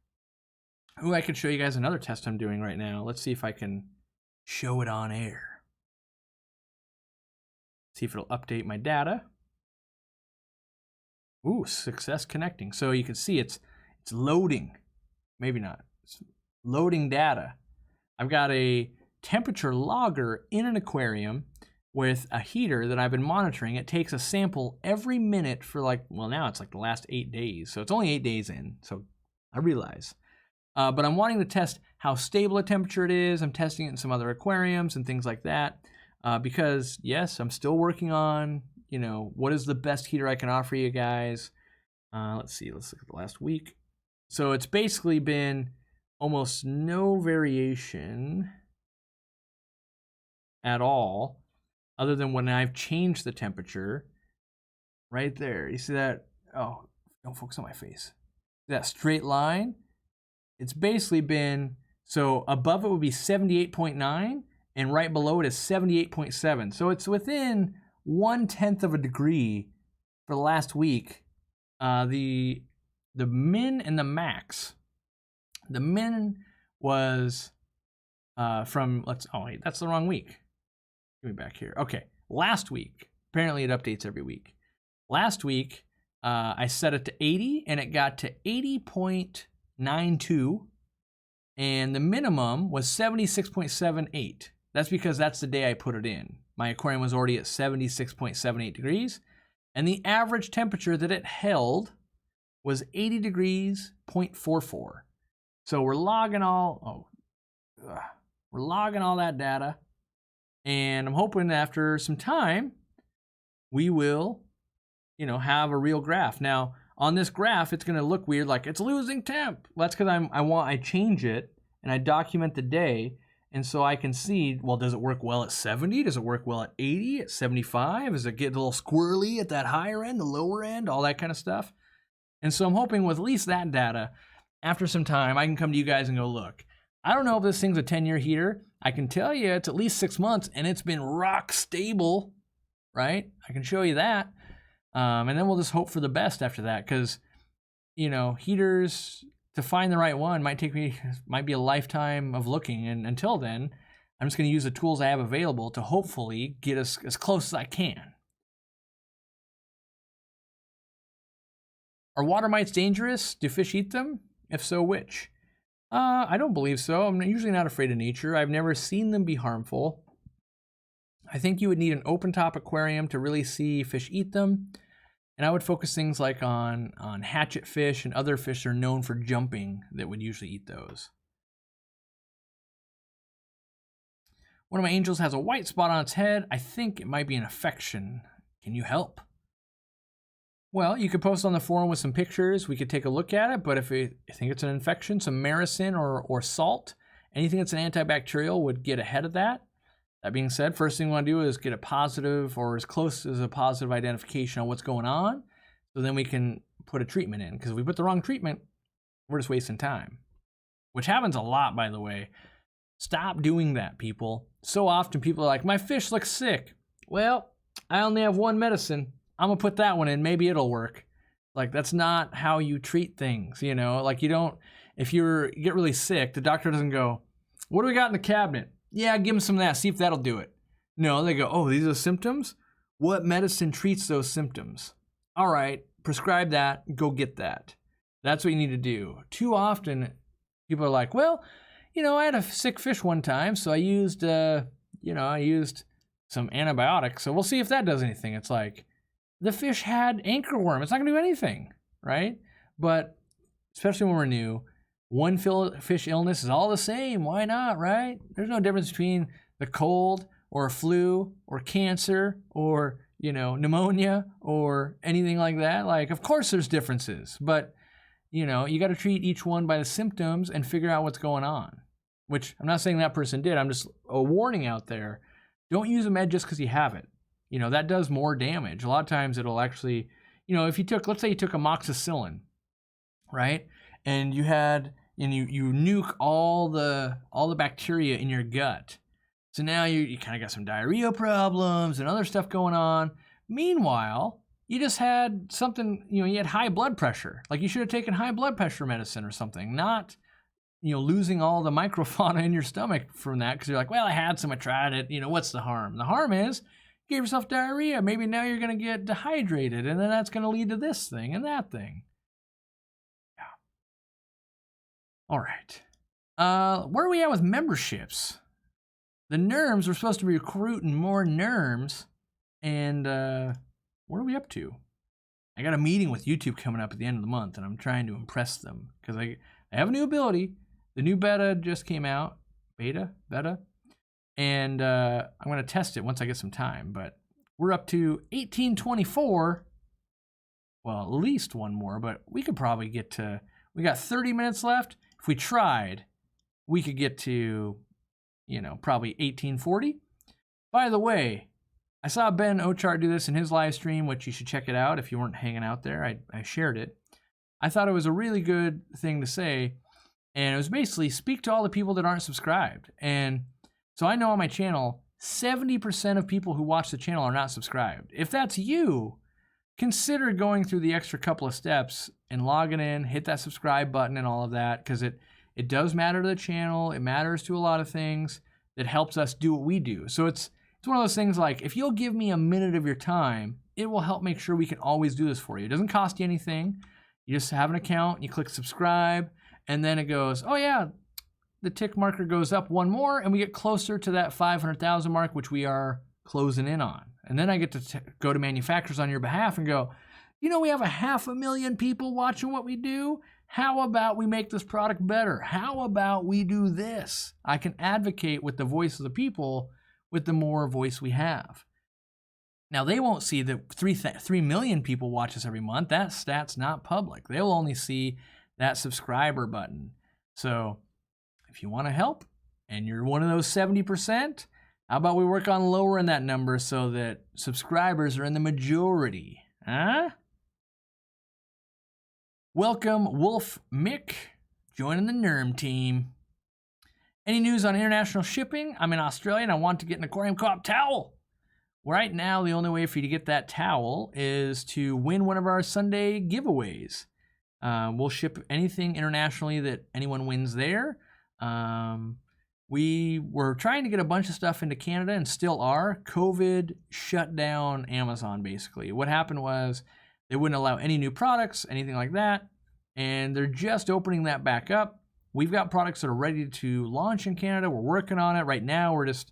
Ooh, I could show you guys another test I'm doing right now. Let's see if I can show it on air. See if it'll update my data. Ooh, success connecting. So you can see it's loading. Maybe not. It's loading data. I've got a temperature logger in an aquarium with a heater that I've been monitoring. It takes a sample every minute for like, well, now it's like the last 8 days. So it's only 8 days in. So I realize. But I'm wanting to test how stable a temperature it is. I'm testing it in some other aquariums and things like that. Because yes, I'm still working on, you know, what is the best heater I can offer you guys. Let's see, let's look at the last week. So it's basically been almost no variation at all, other than when I've changed the temperature. Right there, you see that? Oh, don't focus on my face. That straight line, it's basically been, so above it would be 78.9, and right below it is 78.7. So it's within 1/10 of a degree for the last week. The min and the max. The min was from, oh wait, that's the wrong week. Give me back here. Okay, last week. Apparently it updates every week. Last week, I set it to 80 and it got to 80.92. And the minimum was 76.78. That's because that's the day I put it in. My aquarium was already at 76.78 degrees. And the average temperature that it held was 80 degrees, 0.44. So we're logging all that data. And I'm hoping after some time, we will, you know, have a real graph. Now, on this graph, it's gonna look weird, like it's losing temp. That's because I change it and I document the day. And so I can see, well, does it work well at 70? Does it work well at 80, at 75? Does it get a little squirrely at that higher end, the lower end, all that kind of stuff? And so I'm hoping with at least that data, after some time, I can come to you guys and go, look, I don't know if this thing's a 10-year heater. I can tell you it's at least 6 months and it's been rock stable, right? I can show you that. And then we'll just hope for the best after that, because, you know, heaters, to find the right one might be a lifetime of looking. And until then, I'm just going to use the tools I have available to hopefully get us as close as I can. Are water mites dangerous? Do fish eat them? If so, which? I don't believe so. I'm usually not afraid of nature. I've never seen them be harmful. I think you would need an open top aquarium to really see fish eat them. And I would focus things like on hatchet fish and other fish that are known for jumping that would usually eat those. One of my angels has a white spot on its head. I think it might be an infection. Can you help? Well, you could post on the forum with some pictures. We could take a look at it, but if you think it's an infection, some maricin or salt, anything that's an antibacterial would get ahead of that. That being said, first thing we want to do is get a positive or as close as a positive identification on what's going on, so then we can put a treatment in. Because if we put the wrong treatment, we're just wasting time. Which happens a lot, by the way. Stop doing that, people. So often people are like, my fish looks sick. Well, I only have one medicine. I'm gonna put that one in, maybe it'll work. Like, that's not how you treat things, you know? Like, you don't, if you get really sick, the doctor doesn't go, what do we got in the cabinet? Yeah, give them some of that. See if that'll do it. No, they go, oh, these are symptoms? What medicine treats those symptoms? All right, prescribe that. Go get that. That's what you need to do. Too often, people are like, well, I had a sick fish one time, so I used, I used some antibiotics, so we'll see if that does anything. It's like, the fish had anchorworm. It's not gonna do anything, right? But especially when we're new, one fish illness is all the same. Why not, right? There's no difference between the cold or flu or cancer or, pneumonia or anything like that. Like, of course there's differences, but, you got to treat each one by the symptoms and figure out what's going on, which I'm not saying that person did. I'm just a warning out there. Don't use a med just because you have it. That does more damage. A lot of times it'll actually, if you took, let's say you took amoxicillin, right? And you nuke all the bacteria in your gut. So now you kind of got some diarrhea problems and other stuff going on. Meanwhile, you just had something, you had high blood pressure. Like you should have taken high blood pressure medicine or something, not, losing all the microfauna in your stomach from that because you're like, well, I had some, I tried it. What's the harm? The harm is you gave yourself diarrhea. Maybe now you're going to get dehydrated and then that's going to lead to this thing and that thing. Yeah. All right. Where are we at with memberships? The NERMs, we're supposed to be recruiting more NERMs. And what are we up to? I got a meeting with YouTube coming up at the end of the month, and I'm trying to impress them because I have a new ability. The new beta just came out. Beta? And I'm going to test it once I get some time. But we're up to 1824. Well, at least one more, but we could probably get to... We got 30 minutes left. If we tried, we could get to, probably 1840. By the way, I saw Ben Ochart do this in his live stream, which you should check it out if you weren't hanging out there. I shared it. I thought it was a really good thing to say. And it was basically speak to all the people that aren't subscribed. And so I know on my channel, 70% of people who watch the channel are not subscribed. If that's you, consider going through the extra couple of steps and logging in, hit that subscribe button and all of that, because it does matter to the channel. It matters to a lot of things that helps us do what we do. So it's one of those things like, if you'll give me a minute of your time, it will help make sure we can always do this for you. It doesn't cost you anything. You just have an account, you click subscribe, and then it goes, oh yeah, the tick marker goes up one more, and we get closer to that 500,000 mark, which we are closing in on. And then I get to go to manufacturers on your behalf and go, we have 500,000 people watching what we do. How about we make this product better? How about we do this? I can advocate with the voice of the people with the more voice we have. Now, they won't see that 3 million people watch us every month. That stat's not public. They'll only see that subscriber button. So if you want to help and you're one of those 70%, how about we work on lowering that number so that subscribers are in the majority? Huh? Welcome, Wolf Mick, joining the NERM team. Any news on international shipping? I'm in Australia and I want to get an aquarium co-op towel. Right now, the only way for you to get that towel is to win one of our Sunday giveaways. We'll ship anything internationally that anyone wins there. We were trying to get a bunch of stuff into Canada and still are. COVID shut down Amazon, basically. What happened was they wouldn't allow any new products, anything like that, and they're just opening that back up. We've got products that are ready to launch in Canada. We're working on it. Right now, we're just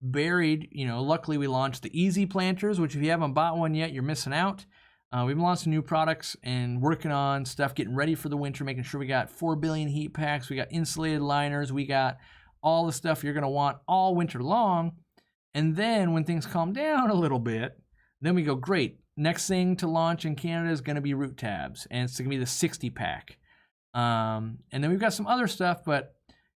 buried. Luckily, we launched the Easy Planters, which if you haven't bought one yet, you're missing out. We've launched new products and working on stuff, getting ready for the winter, making sure we got 4 billion heat packs, we got insulated liners, we got all the stuff you're going to want all winter long. And then when things calm down a little bit, then we go, great. Next thing to launch in Canada is going to be root tabs, and it's going to be the 60 pack. And then we've got some other stuff, but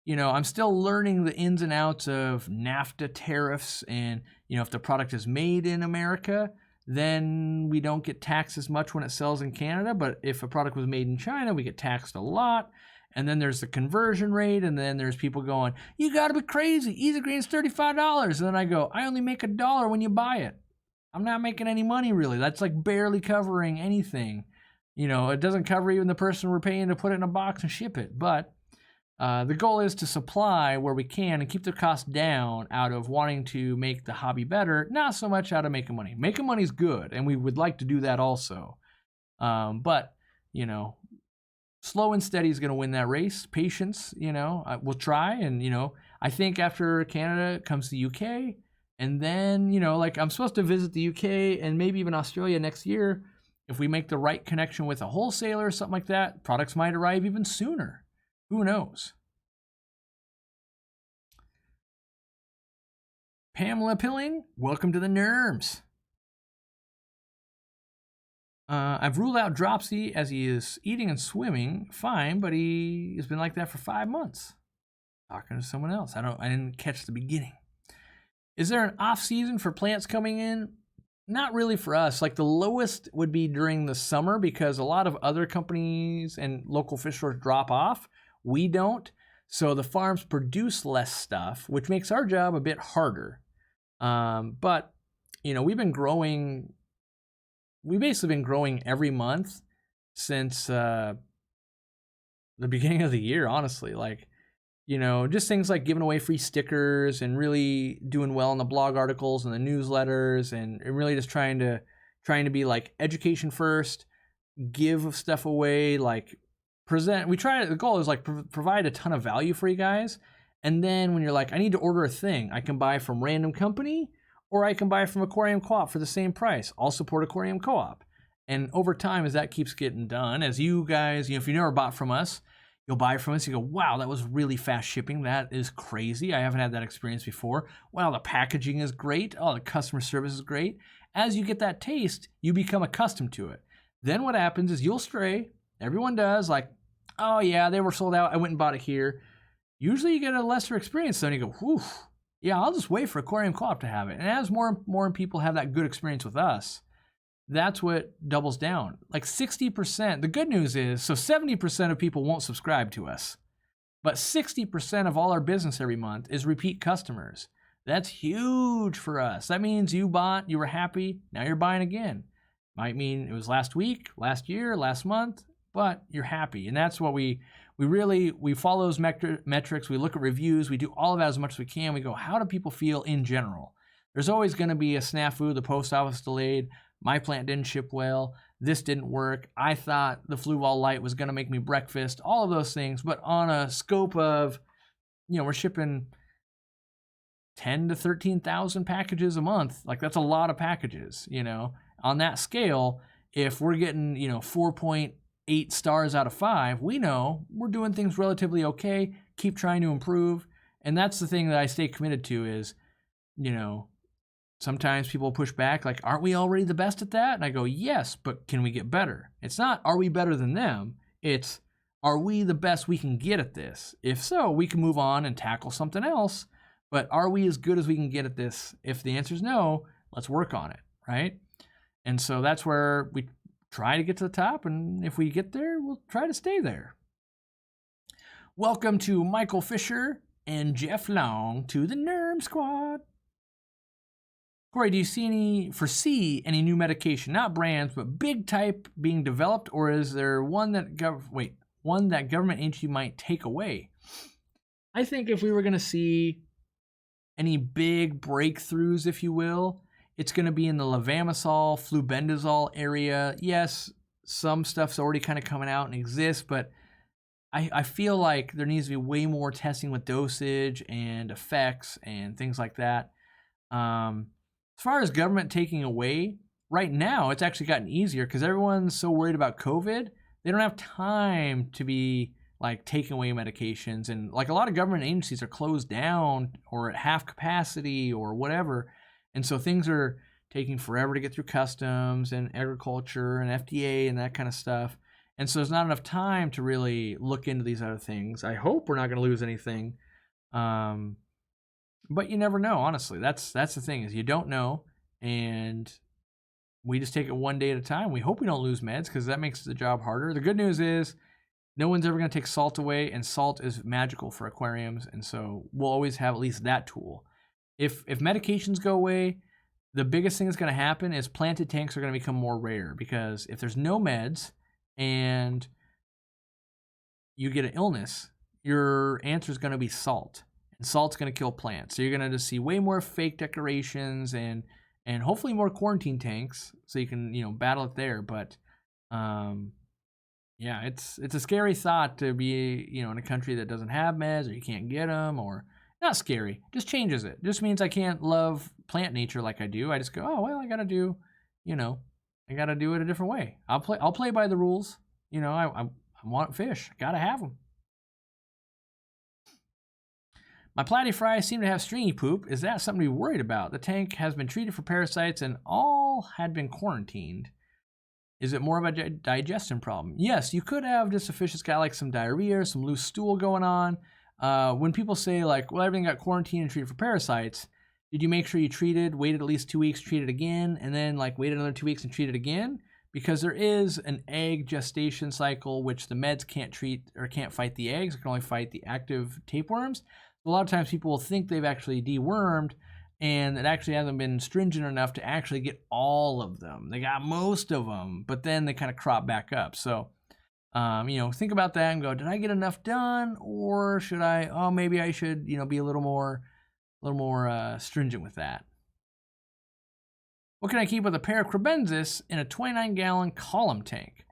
I'm still learning the ins and outs of NAFTA tariffs, and if the product is made in America, then we don't get taxed as much when it sells in Canada. But if a product was made in China, we get taxed a lot. And then there's the conversion rate, and then there's people going, you got to be crazy. Easy Green's $35. And then I go, I only make $1 when you buy it. I'm not making any money, really. That's like barely covering anything. It doesn't cover even the person we're paying to put it in a box and ship it. But The goal is to supply where we can and keep the cost down out of wanting to make the hobby better, not so much out of making money. Making money is good, and we would like to do that also. But, you know, slow and steady is going to win that race. Patience, you know, we'll try. And, you know, I think after Canada comes the UK, and then, you know, like I'm supposed to visit the UK and maybe even Australia next year. If we make the right connection with a wholesaler or something like that, products might arrive even sooner. Who knows? Pamela Pilling, welcome to the NERMS. I've ruled out dropsy as he is eating and swimming fine, but he has been like that for 5 months. Talking to someone else. I didn't catch the beginning. Is there an off season for plants coming in? Not really for us. Like the lowest would be during the summer because a lot of other companies and local fish stores drop off. We don't. So the farms produce less stuff, which makes our job a bit harder. But, you know, we've basically been growing every month since the beginning of the year, honestly. Like, you know, just things like giving away free stickers and really doing well in the blog articles and the newsletters and really just trying to be like education first, give stuff away, like present. The goal is like provide a ton of value for you guys. And then when you're like, I need to order a thing, I can buy from random company or I can buy from Aquarium Co-op for the same price. I'll support Aquarium Co-op. And over time, as that keeps getting done, as you guys, you know, if you never bought from us, you'll buy from us, you go, wow, that was really fast shipping. That is crazy. I haven't had that experience before. Wow, the packaging is great. Oh, the customer service is great. As you get that taste, you become accustomed to it. Then what happens is you'll stray. Everyone does, like, oh yeah, they were sold out. I went and bought it here. Usually you get a lesser experience, so you go, whew, yeah, I'll just wait for Aquarium Co-op to have it. And as more people have that good experience with us, that's what doubles down. Like 60%, the good news is, so 70% of people won't subscribe to us, but 60% of all our business every month is repeat customers. That's huge for us. That means you bought, you were happy, now you're buying again. Might mean it was last week, last year, last month, but you're happy. And that's what we follow those metrics. We look at reviews. We do all of that as much as we can. We go, how do people feel in general? There's always going to be a snafu. The post office delayed. My plant didn't ship well. This didn't work. I thought the flue ball light was going to make me breakfast. All of those things. But on a scope of, you know, we're shipping 10 to 13,000 packages a month. Like that's a lot of packages, you know. On that scale, if we're getting, you know, 4.8 stars out of 5, we know we're doing things relatively okay. Keep trying to improve. And that's the thing that I stay committed to is, you know, sometimes people push back like, aren't we already the best at that? And I go, yes, but can we get better? It's not, are we better than them? It's, are we the best we can get at this? If so, we can move on and tackle something else. But are we as good as we can get at this? If the answer is no, let's work on it, right? And so that's where we try to get to the top. And if we get there, we'll try to stay there. Welcome to Michael Fisher and Jeff Long to the NERM Squad. Corey, do you foresee any new medication, not brands, but big type being developed, or is there one that government agency might take away? I think if we were going to see any big breakthroughs, if you will, it's going to be in the levamisole, flubendazole area. Yes, some stuff's already kind of coming out and exists, but I feel like there needs to be way more testing with dosage and effects and things like that. As far as government taking away, right now it's actually gotten easier because everyone's so worried about COVID. They don't have time to be like taking away medications. And like a lot of government agencies are closed down or at half capacity or whatever. And so things are taking forever to get through customs and agriculture and FDA and that kind of stuff. And so there's not enough time to really look into these other things. I hope we're not going to lose anything. But you never know, honestly. That's the thing is you don't know. And we just take it one day at a time. We hope we don't lose meds because that makes the job harder. The good news is no one's ever going to take salt away, and salt is magical for aquariums. And so we'll always have at least that tool. If medications go away, the biggest thing that's going to happen is planted tanks are going to become more rare because if there's no meds and you get an illness, your answer is going to be salt. And salt's going to kill plants. So you're going to just see way more fake decorations and hopefully more quarantine tanks so you can, you know, battle it there. But yeah, it's a scary thought to be, you know, in a country that doesn't have meds or you can't get them, or not scary, just changes it. Just means I can't love plant nature like I do. I just go, oh, well, I got to do, you know, I got to do it a different way. I'll play by the rules. You know, I want fish. I got to have them. My platy fry seem to have stringy poop. Is that something to be worried about? The tank has been treated for parasites and all had been quarantined. Is it more of a digestion problem? Yes, you could have just a fish that's got like some diarrhea or some loose stool going on. When people say like, well, everything got quarantined and treated for parasites, did you make sure you treated, waited at least 2 weeks, treated again, and then like waited another 2 weeks and treated again? Because there is an egg gestation cycle, which the meds can't treat or can't fight the eggs. It can only fight the active tapeworms. A lot of times people will think they've actually dewormed, and it actually hasn't been stringent enough to actually get all of them. They got most of them, but then they kind of crop back up. So, you know, think about that and go, did I get enough done? Or should I, oh, maybe I should, you know, be a little more stringent with that. What can I keep with a pair of Kribensis in a 29-gallon column tank?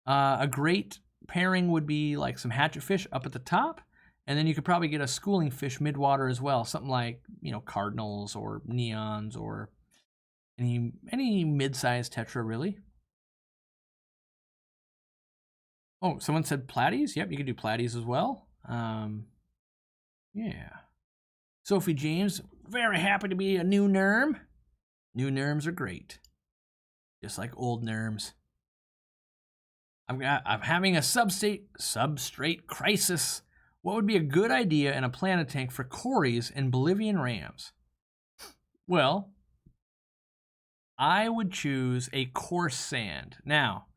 A great pairing would be like some hatchet fish up at the top. And then you could probably get a schooling fish midwater as well. Something like, you know, cardinals or neons or any mid-sized tetra, really. Oh, someone said platies. Yep, you could do platies as well. Yeah. Sophie James, very happy to be a new NERM. New NERMs are great. Just like old NERMs. I'm having a substrate crisis. What would be a good idea in a planet tank for cories and Bolivian rams? Well, I would choose a coarse sand. Now,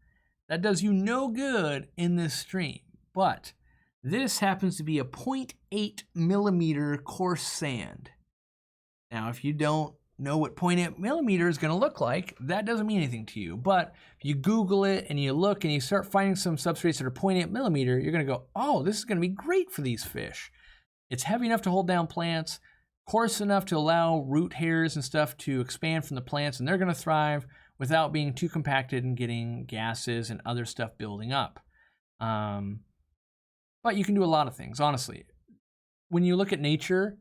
that does you no good in this stream, but this happens to be a 0.8 millimeter coarse sand. Now, if you don't know what 0.8 millimeter is going to look like, that doesn't mean anything to you. But if you Google it and you look and you start finding some substrates that are 0.8 millimeter, you're going to go, oh, this is going to be great for these fish. It's heavy enough to hold down plants, coarse enough to allow root hairs and stuff to expand from the plants, and they're going to thrive without being too compacted and getting gases and other stuff building up. But you can do a lot of things, honestly. When you look at nature,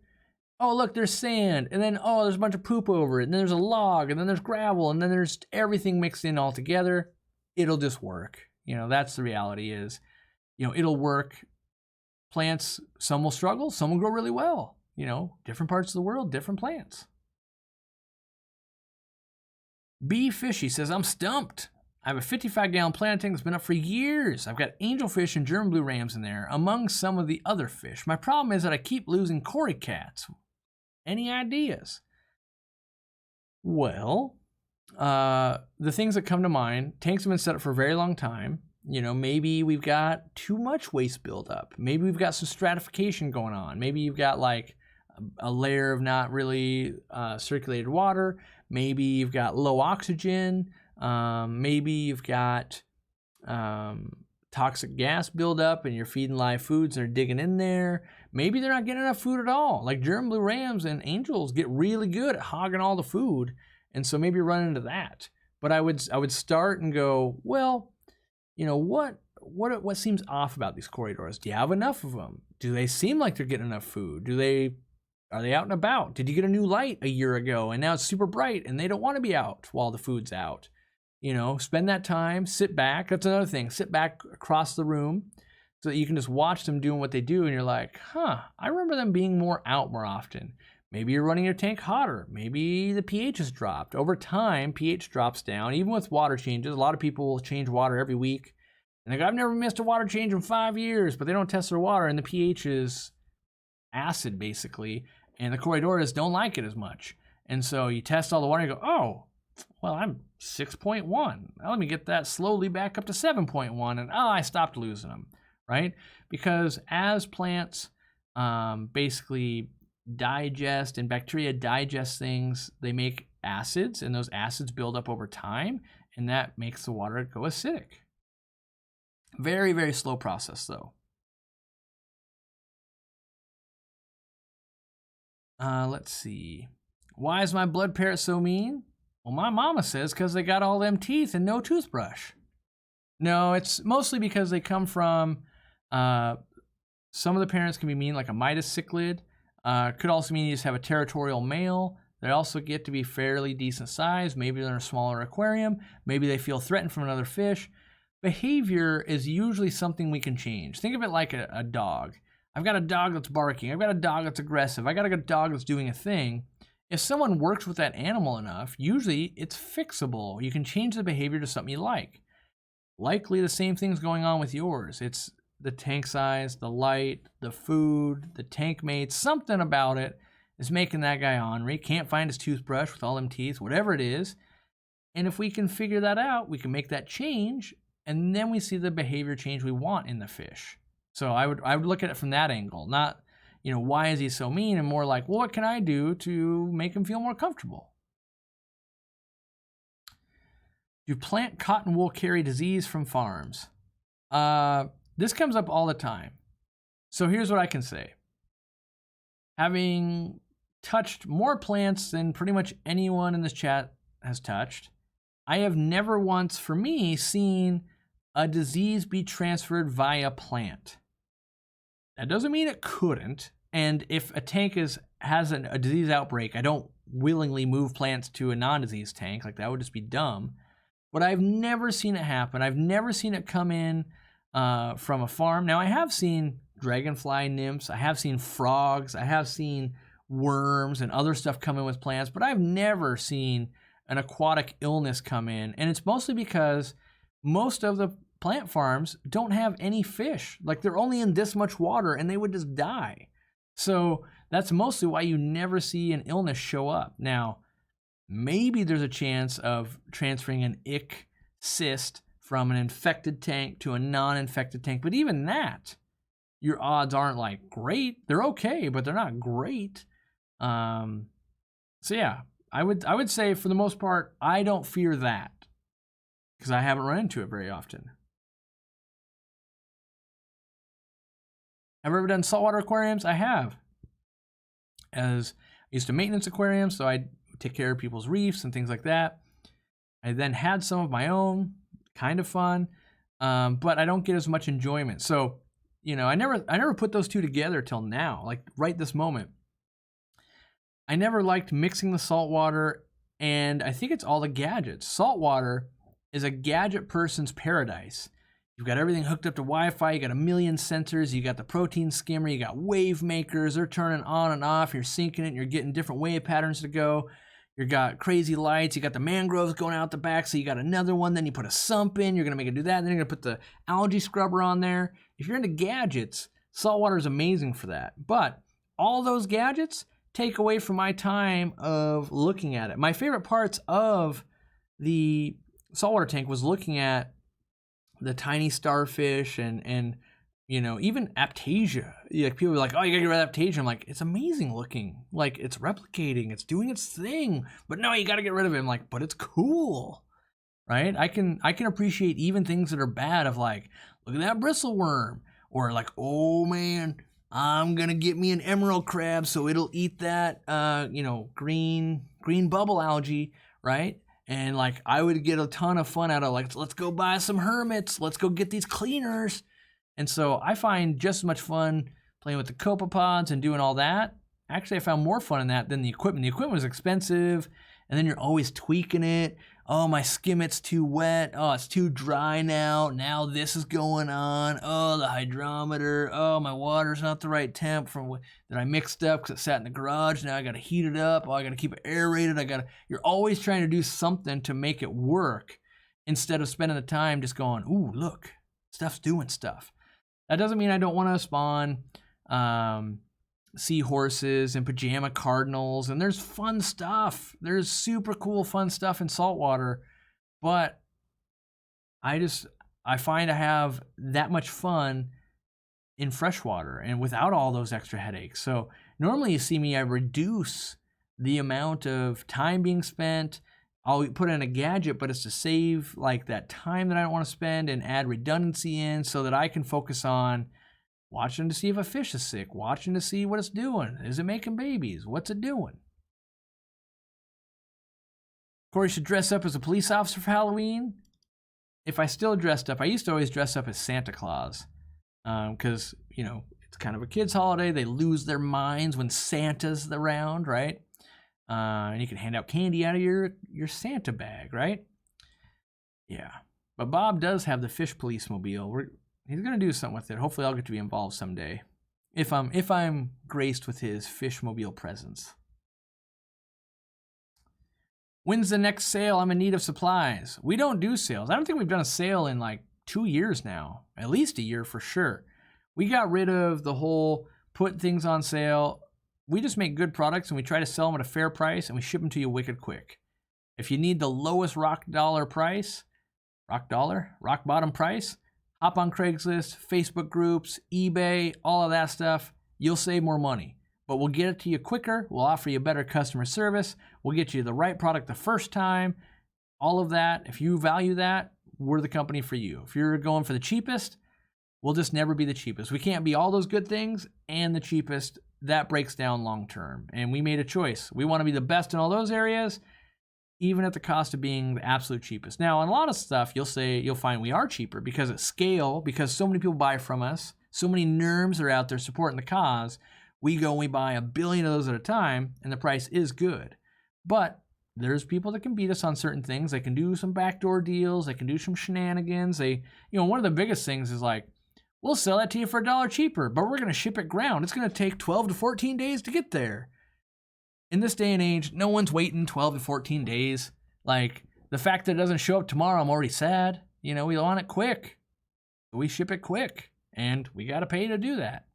oh, look, there's sand, and then, oh, there's a bunch of poop over it, and then there's a log, and then there's gravel, and then there's everything mixed in all together. It'll just work. You know, that's the reality is, you know, it'll work. Plants, some will struggle, some will grow really well. You know, different parts of the world, different plants. B Fishy says, I'm stumped. I have a 55-gallon plant tank that's been up for years. I've got angelfish and German blue rams in there, among some of the other fish. My problem is that I keep losing cory cats. Any ideas? Well, the things that come to mind, tanks have been set up for a very long time. You know, maybe we've got too much waste buildup. Maybe we've got some stratification going on. Maybe you've got like a layer of not really circulated water. Maybe you've got low oxygen. Maybe you've got toxic gas buildup and you're feeding live foods and they're digging in there. Maybe they're not getting enough food at all. Like German blue rams and angels get really good at hogging all the food. And so maybe you're running into that. But I would start and go, well, you know, what seems off about these corydoras? Do you have enough of them? Do they seem like they're getting enough food? Are they out and about? Did you get a new light a year ago and now it's super bright and they don't want to be out while the food's out? You know, spend that time, sit back. That's another thing. Sit back across the room so that you can just watch them doing what they do. And you're like, huh, I remember them being more out more often. Maybe you're running your tank hotter. Maybe the pH has dropped. Over time, pH drops down. Even with water changes, a lot of people will change water every week. And they go, I've never missed a water change in 5 years, but they don't test their water. And the pH is acid, basically. And the corydoras don't like it as much. And so you test all the water and you go, oh, well, I'm 6.1. Now let me get that slowly back up to 7.1. And I stopped losing them, right? Because as plants basically digest and bacteria digest things, they make acids, and those acids build up over time, and that makes the water go acidic. Very, very slow process, though. Let's see. Why is my blood parrot so mean? Well, my mama says because they got all them teeth and no toothbrush. No, it's mostly because they come from, some of the parents can be mean, like a Midas cichlid. Could also mean you just have a territorial male. They also get to be fairly decent size. Maybe they're in a smaller aquarium. Maybe they feel threatened from another fish. Behavior is usually something we can change. Think of it like a dog. I've got a dog that's barking. I've got a dog that's aggressive. I got a dog that's doing a thing. If someone works with that animal enough, usually it's fixable. You can change the behavior to something you like. Likely the same thing's going on with yours. It's the tank size, the light, the food, the tank mates, something about it is making that guy ornery. Can't find his toothbrush with all them teeth, whatever it is. And if we can figure that out, we can make that change, and then we see the behavior change we want in the fish. So I would look at it from that angle, not, why is he so mean, and more like, well, what can I do to make him feel more comfortable? Do plant cotton wool carry disease from farms? This comes up all the time. So here's what I can say. Having touched more plants than pretty much anyone in this chat has touched, I have never once, for me, seen a disease be transferred via plant. That doesn't mean it couldn't. And if a tank has a disease outbreak, I don't willingly move plants to a non-disease tank. Like, that would just be dumb. But I've never seen it happen. I've never seen it come in from a farm. Now, I have seen dragonfly nymphs. I have seen frogs. I have seen worms and other stuff come in with plants. But I've never seen an aquatic illness come in. And it's mostly because most of the plant farms don't have any fish. Like, they're only in this much water and they would just die. So that's mostly why you never see an illness show up. Now, maybe there's a chance of transferring an ick cyst from an infected tank to a non-infected tank. But even that, your odds aren't like great. They're okay, but they're not great. So yeah, I would say for the most part, I don't fear that because I haven't run into it very often. Have I ever done saltwater aquariums? I have. As I used to maintenance aquariums, so I take care of people's reefs and things like that. I then had some of my own, kind of fun, but I don't get as much enjoyment. So, I never put those two together till now, like right this moment. I never liked mixing the saltwater, and I think it's all the gadgets. Saltwater is a gadget person's paradise. You've got everything hooked up to Wi-Fi, you got a million sensors, you got the protein skimmer, you got wave makers, they're turning on and off, you're syncing it, and you're getting different wave patterns to go. You got crazy lights, you got the mangroves going out the back, so you got another one, then you put a sump in, you're gonna make it do that, and then you're gonna put the algae scrubber on there. If you're into gadgets, saltwater is amazing for that. But all those gadgets take away from my time of looking at it. My favorite parts of the saltwater tank was looking at the tiny starfish and even Aptasia. Like, people are like, oh, you gotta get rid of Aptasia. I'm like, it's amazing looking. Like, it's replicating, it's doing its thing. But no, you gotta get rid of it. I'm like, but it's cool, right? I can appreciate even things that are bad of like, look at that bristleworm. Or like, oh man, I'm gonna get me an emerald crab so it'll eat that, green bubble algae, right? And like, I would get a ton of fun out of like, let's go buy some hermits. Let's go get these cleaners. And so I find just as much fun playing with the copepods and doing all that. Actually, I found more fun in that than the equipment. The equipment was expensive, and then you're always tweaking it. Oh, my skimmet's too wet. Oh, it's too dry now. Now this is going on. Oh, the hydrometer. Oh, my water's not the right temp that I mixed up because it sat in the garage. Now I got to heat it up. Oh, I got to keep it aerated. You're always trying to do something to make it work instead of spending the time just going, ooh, look, stuff's doing stuff. That doesn't mean I don't want to spawn seahorses and pajama cardinals, and there's fun stuff. There's super cool fun stuff in saltwater, but I find I have that much fun in freshwater and without all those extra headaches. So normally you see me, I reduce the amount of time being spent. I'll put in a gadget, but it's to save like that time that I don't want to spend and add redundancy in so that I can focus on watching to see if a fish is sick, watching to see what it's doing. Is it making babies? What's it doing? Corey should dress up as a police officer for Halloween. If I still dressed up, I used to always dress up as Santa Claus because, you know, it's kind of a kid's holiday. They lose their minds when Santa's around, right? And you can hand out candy out of your Santa bag, right? Yeah. But Bob does have the fish police mobile. He's going to do something with it. Hopefully I'll get to be involved someday if I'm graced with his fish mobile presence. When's the next sale? I'm in need of supplies. We don't do sales. I don't think we've done a sale in like 2 years now. At least a year for sure. We got rid of the whole put things on sale. We just make good products and we try to sell them at a fair price and we ship them to you wicked quick. If you need the lowest rock bottom price, hop on Craigslist, Facebook groups, eBay, all of that stuff. You'll save more money. But we'll get it to you quicker. We'll offer you better customer service. We'll get you the right product the first time. All of that. If you value that, we're the company for you. If you're going for the cheapest, we'll just never be the cheapest. We can't be all those good things and the cheapest. That breaks down long term. And we made a choice. We want to be the best in all those areas, even at the cost of being the absolute cheapest. Now, on a lot of stuff, you'll find we are cheaper because at scale, because so many people buy from us, so many NERMs are out there supporting the cause. We go and we buy 1 billion of those at a time, and the price is good. But there's people that can beat us on certain things. They can do some backdoor deals. They can do some shenanigans. One of the biggest things is like, we'll sell that to you for $1 cheaper, but we're going to ship it ground. It's going to take 12 to 14 days to get there. In this day and age, no one's waiting 12 to 14 days. Like, the fact that it doesn't show up tomorrow, I'm already sad. We want it quick. We ship it quick, and we got to pay to do that.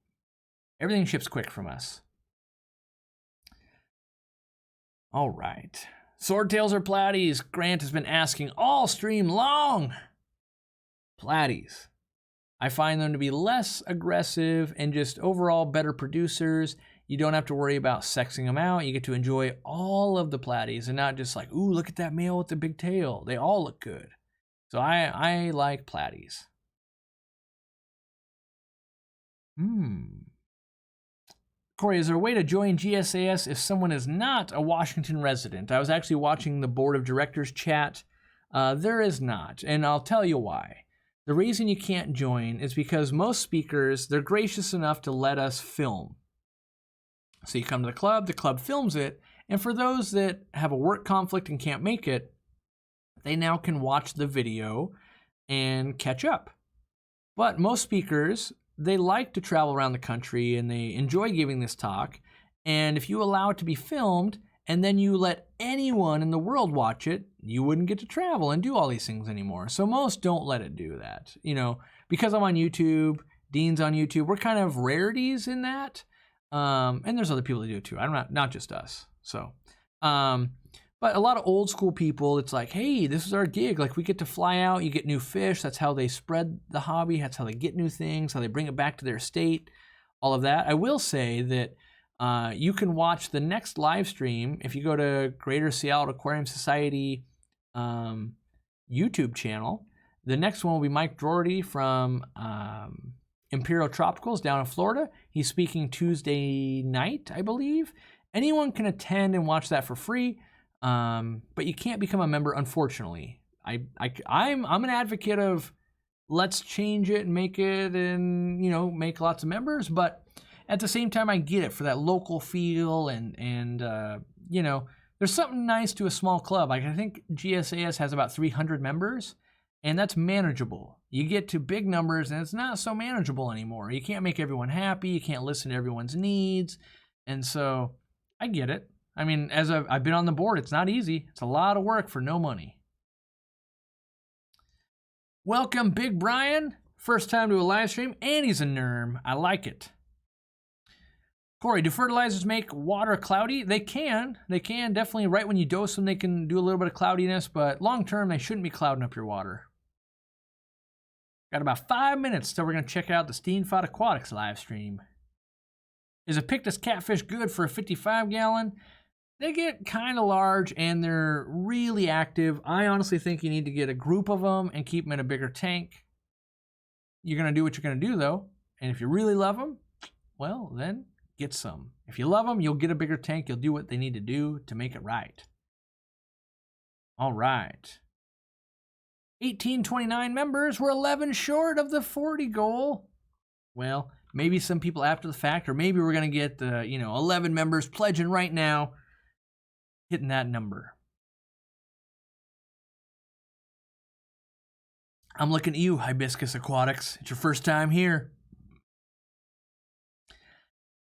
Everything ships quick from us. All right. Swordtails or platies? Grant has been asking all stream long. Platies. I find them to be less aggressive and just overall better producers. You don't have to worry about sexing them out. You get to enjoy all of the platies and not just like, ooh, look at that male with the big tail. They all look good. So I like platies. Corey, is there a way to join GSAS if someone is not a Washington resident? I was actually watching the board of directors chat. There is not, and I'll tell you why. The reason you can't join is because most speakers, they're gracious enough to let us film. So you come to the club films it, and for those that have a work conflict and can't make it, they now can watch the video and catch up. But most speakers, they like to travel around the country and they enjoy giving this talk. And if you allow it to be filmed and then you let anyone in the world watch it, you wouldn't get to travel and do all these things anymore. So most don't let it do that. Because I'm on YouTube, Dean's on YouTube, we're kind of rarities in that. And there's other people that do it too. Not just us. So, but a lot of old school people, it's like, hey, this is our gig. Like, we get to fly out, you get new fish. That's how they spread the hobby. That's how they get new things, how they bring it back to their state, all of that. I will say that you can watch the next live stream if you go to Greater Seattle Aquarium Society YouTube channel. The next one will be Mike Doherty from Imperial Tropicals down in Florida. He's speaking Tuesday night, I believe. Anyone can attend and watch that for free. But you can't become a member, unfortunately. I'm an advocate of let's change it and make it and, make lots of members. But at the same time, I get it for that local feel and there's something nice to a small club. Like, I think GSAS has about 300 members and that's manageable. You get to big numbers and it's not so manageable anymore. You can't make everyone happy. You can't listen to everyone's needs. And so I get it. I mean, as I've been on the board, it's not easy. It's a lot of work for no money. Welcome, Big Brian. First time to a live stream, and he's a NERM. I like it. Corey, do fertilizers make water cloudy? They can. Definitely. Right when you dose them, they can do a little bit of cloudiness, but long term, they shouldn't be clouding up your water. Got about 5 minutes till we're going to check out the Steenfod Aquatics live stream. Is a Pictus catfish good for a 55-gallon? They get kind of large and they're really active. I honestly think you need to get a group of them and keep them in a bigger tank. You're going to do what you're going to do, though. And if you really love them, well, then get some. If you love them, you'll get a bigger tank. You'll do what they need to do to make it right. All right. 1829 members. We're 11 short of the 40 goal. Well, maybe some people after the fact, or maybe we're going to get the, 11 members pledging right now, hitting that number. I'm looking at you, Hibiscus Aquatics. It's your first time here.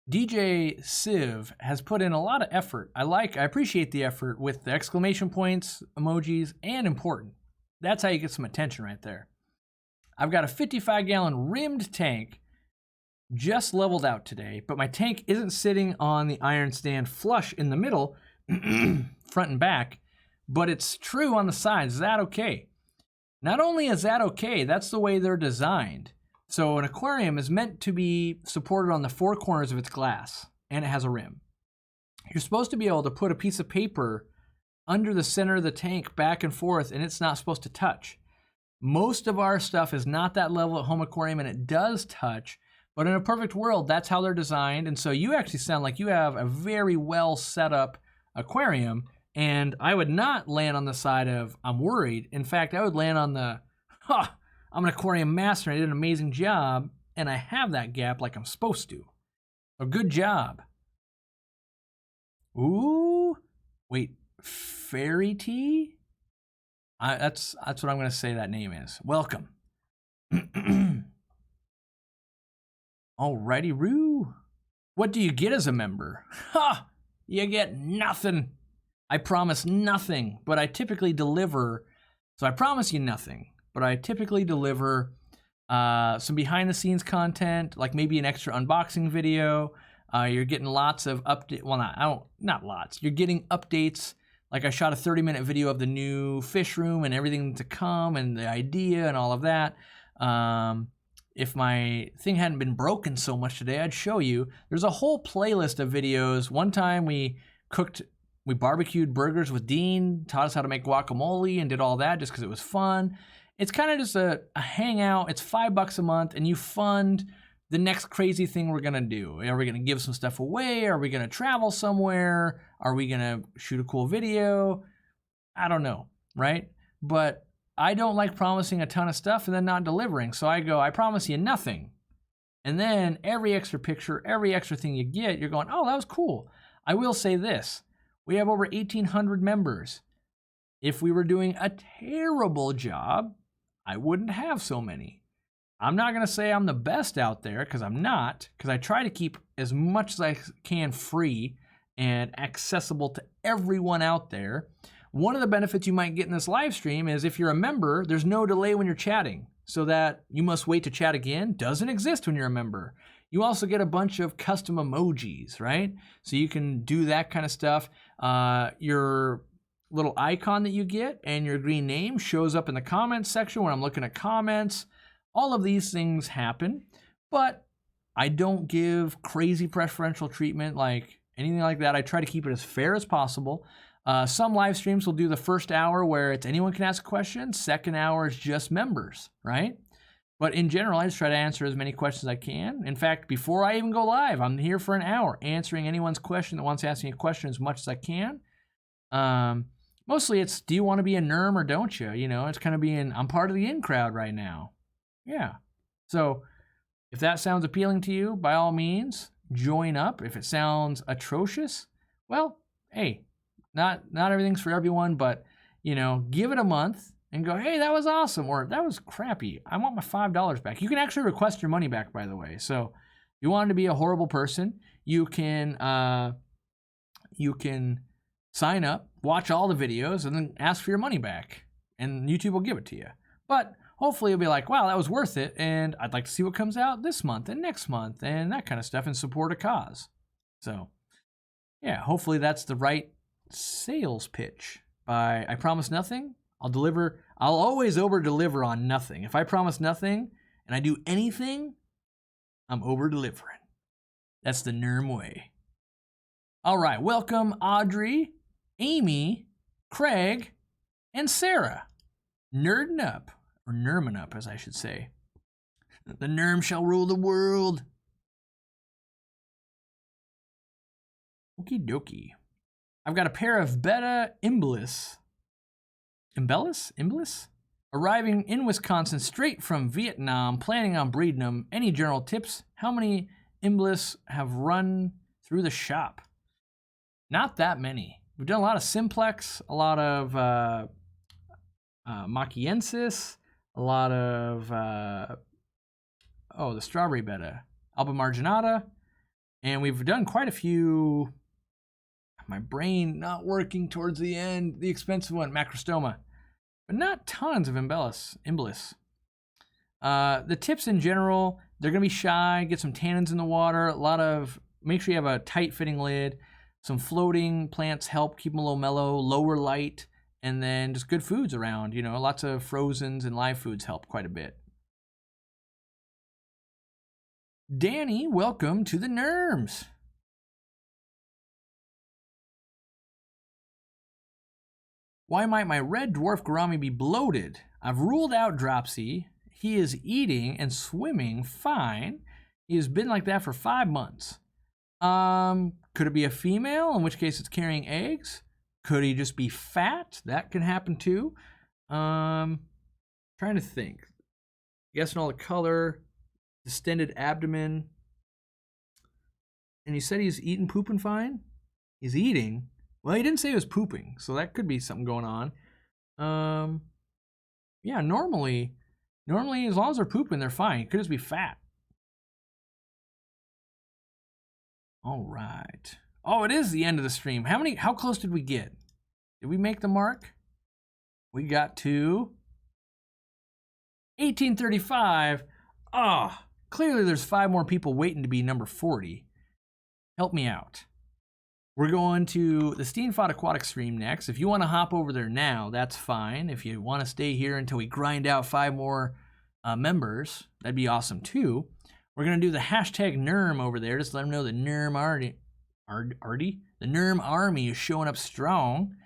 DJ Civ has put in a lot of effort. I appreciate the effort with the exclamation points, emojis, and important. That's how you get some attention right there. I've got a 55-gallon rimmed tank just leveled out today, but my tank isn't sitting on the iron stand flush in the middle, front and back, but it's true on the sides. Is that okay? Not only is that okay, that's the way they're designed. So an aquarium is meant to be supported on the four corners of its glass, and it has a rim. You're supposed to be able to put a piece of paper under the center of the tank back and forth, and it's not supposed to touch. Most of our stuff is not that level at home aquarium, and it does touch, but in a perfect world, that's how they're designed. And so you actually sound like you have a very well set up aquarium, and I would not land on the side of, I'm worried. In fact, I would land on the, I'm an aquarium master, and I did an amazing job, and I have that gap like I'm supposed to. So good job. Ooh, wait, Fairy Tea? That's what I'm going to say that name is. Welcome. Alrighty, Roo. What do you get as a member? You get nothing. I promise nothing, but I typically deliver. So I promise you nothing, but I typically deliver some behind-the-scenes content, like maybe an extra unboxing video. You're getting lots of updates. Well, not lots. You're getting updates. Like I shot a 30-minute video of the new fish room and everything to come and the idea and all of that. If my thing hadn't been broken so much today, I'd show you. There's a whole playlist of videos. One time we barbecued burgers with Dean, taught us how to make guacamole and did all that just because it was fun. It's kind of just a hangout. It's $5 a month and you fund the next crazy thing we're going to do. Are we going to give some stuff away? Are we going to travel somewhere? Are we going to shoot a cool video? I don't know, right? But I don't like promising a ton of stuff and then not delivering. So I go, I promise you nothing. And then every extra picture, every extra thing you get, you're going, oh, that was cool. I will say this. We have over 1,800 members. If we were doing a terrible job, I wouldn't have so many. I'm not going to say I'm the best out there because I'm not, because I try to keep as much as I can free and accessible to everyone out there. One of the benefits you might get in this live stream is if you're a member, there's no delay when you're chatting. So that you must wait to chat again doesn't exist when you're a member. You also get a bunch of custom emojis, right? So you can do that kind of stuff. Your little icon that you get and your green name shows up in the comments section when I'm looking at comments. All of these things happen, but I don't give crazy preferential treatment like anything like that. I try to keep it as fair as possible. Some live streams will do the first hour where it's anyone can ask a question. Second hour is just members, right? But in general, I just try to answer as many questions as I can. In fact, before I even go live, I'm here for an hour answering anyone's question that wants to ask me a question as much as I can. Mostly it's, do you want to be a NERM or don't you? You know, it's kind of being, I'm part of the in crowd right now. Yeah. So if that sounds appealing to you, by all means, join up. If it sounds atrocious, well, hey, not everything's for everyone, but, you know, give it a month and go, hey, that was awesome, or that was crappy. I want my $5 back. You can actually request your money back, by the way. So if you wanted to be a horrible person, you can sign up, watch all the videos, and then ask for your money back, and YouTube will give it to you. But hopefully you'll be like, wow, that was worth it, and I'd like to see what comes out this month and next month and that kind of stuff and support a cause. So, yeah, hopefully that's the right sales pitch. I promise nothing, I'll deliver. I'll always over-deliver on nothing. If I promise nothing and I do anything, I'm over-delivering. That's the NERM way. All right, welcome Audrey, Amy, Craig, and Sarah. Nerding up. Or Nerman up, as I should say. The Nerm shall rule the world. Okie dokie. I've got a pair of beta Imblis. Imblis? Arriving in Wisconsin straight from Vietnam, planning on breeding them. Any general tips? How many Imblis have run through the shop? Not that many. We've done a lot of simplex, a lot of Machiensis, a lot of the strawberry beta, Alba marginata, and we've done quite a few. My brain not working towards the end. The expensive one, macrostoma, but not tons of Imblis. The tips in general, they're gonna be shy. Get some tannins in the water. Make sure you have a tight fitting lid. Some floating plants help keep them a little mellow, lower light, and then just good foods around. You know, lots of frozens and live foods help quite a bit. Danny, welcome to the Nerms. Why might my red dwarf gourami be bloated? I've ruled out dropsy. He is eating and swimming fine. He has been like that for 5 months. Could it be a female, in which case it's carrying eggs? Could he just be fat? That can happen too. Trying to think. Guessing all the color, distended abdomen. And he said he's eating, pooping fine? He's eating. Well, he didn't say he was pooping, so that could be something going on. Yeah, normally, as long as they're pooping, they're fine. It could just be fat. All right. Oh, it is the end of the stream. How close did we get? Did we make the mark? We got to 1835. Ah, clearly there's 5 more people waiting to be number 40. Help me out. We're going to the Steenfod Aquatic stream next. If you want to hop over there now, that's fine. If you want to stay here until we grind out 5 more members, that'd be awesome too. We're going to do the hashtag NERM over there. Just let them know the NERM the NERM army is showing up strong.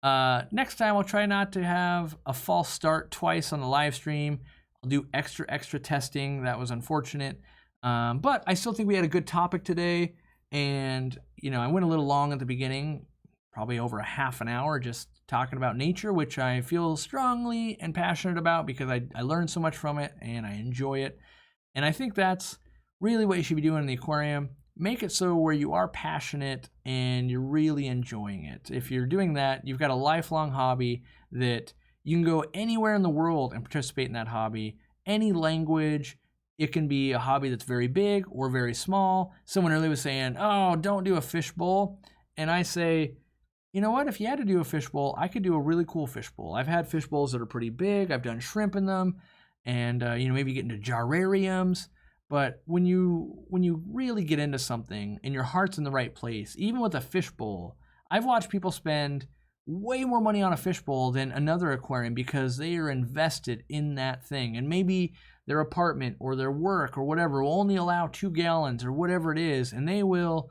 Next time I'll try not to have a false start twice on the live stream. I'll do extra testing. That was unfortunate. But I still think we had a good topic today. And, you know, I went a little long at the beginning, probably over a half an hour just talking about nature, which I feel strongly and passionate about because I learned so much from it and I enjoy it. And I think that's really what you should be doing in the aquarium. Make it so where you are passionate and you're really enjoying it. If you're doing that, you've got a lifelong hobby that you can go anywhere in the world and participate in that hobby, any language. It can be a hobby that's very big or very small. Someone earlier was saying, oh, don't do a fishbowl. And I say, you know what? If you had to do a fishbowl, I could do a really cool fishbowl. I've had fishbowls that are pretty big. I've done shrimp in them. And, maybe get into jarariums. But when you really get into something and your heart's in the right place, even with a fishbowl, I've watched people spend way more money on a fishbowl than another aquarium because they are invested in that thing. And maybe their apartment or their work or whatever will only allow 2 gallons or whatever it is, and they will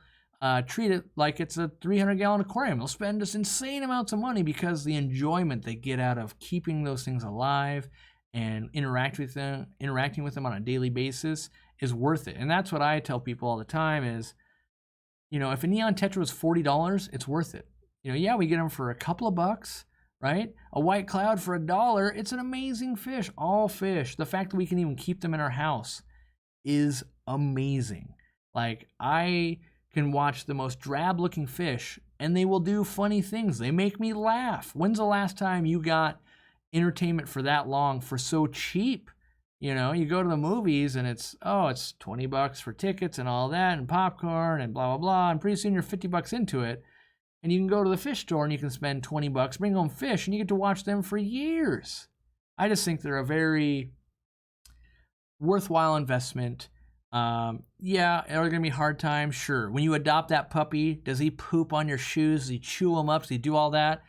treat it like it's a 300-gallon aquarium. They'll spend just insane amounts of money because the enjoyment they get out of keeping those things alive and interacting with them on a daily basis is worth it. And that's what I tell people all the time is, if a neon tetra was $40, it's worth it. Yeah, we get them for a couple of bucks, right? A white cloud for $1. It's an amazing fish. All fish. The fact that we can even keep them in our house is amazing. Like, I can watch the most drab looking fish and they will do funny things. They make me laugh. When's the last time you got entertainment for that long for so cheap? You go to the movies and it's $20 for tickets and all that and popcorn and blah, blah, blah. And pretty soon you're $50 into it. And you can go to the fish store and you can spend $20, bring home fish, and you get to watch them for years. I just think they're a very worthwhile investment. Are there going to be hard times? Sure. When you adopt that puppy, does he poop on your shoes? Does he chew them up? Does he do all that?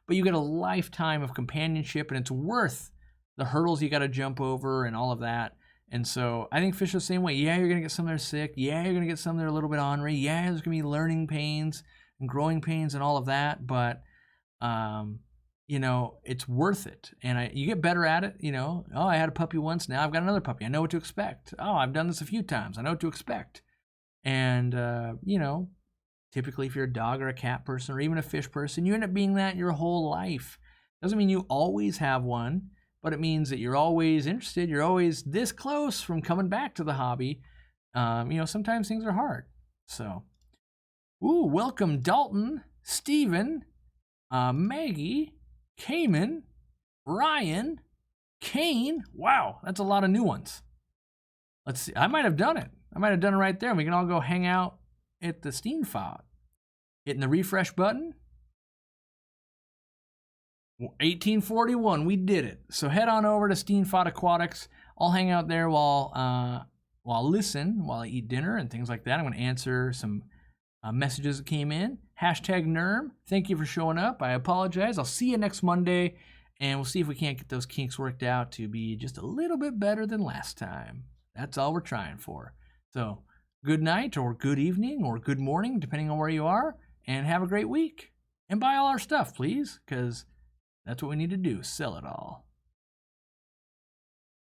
But you get a lifetime of companionship, and it's worth the hurdles you got to jump over and all of that. And so I think fish are the same way. Yeah, you're going to get some that are sick. Yeah, you're going to get some that are a little bit ornery. Yeah, there's going to be learning pains and growing pains and all of that. But, you know, it's worth it. And you get better at it, you know. Oh, I had a puppy once, now I've got another puppy. I know what to expect. Oh, I've done this a few times. I know what to expect. And, you know, typically if you're a dog or a cat person or even a fish person, you end up being that your whole life. Doesn't mean you always have one, but it means that you're always interested. You're always this close from coming back to the hobby. You know, sometimes things are hard. So, ooh, welcome Dalton, Steven, Maggie, Cayman, Ryan, Kane. Wow, that's a lot of new ones. Let's see. I might have done it. I might have done it right there. We can all go hang out at the Steenfod. Hitting the refresh button. 1841, we did it. So head on over to Steenfod Aquatics. I'll hang out there while I eat dinner and things like that. I'm going to answer some messages that came in. #NERM. Thank you for showing up. I apologize. I'll see you next Monday, and we'll see if we can't get those kinks worked out to be just a little bit better than last time. That's all we're trying for. So good night or good evening or good morning, depending on where you are, and have a great week. And buy all our stuff, please, because that's what we need to do, sell it all.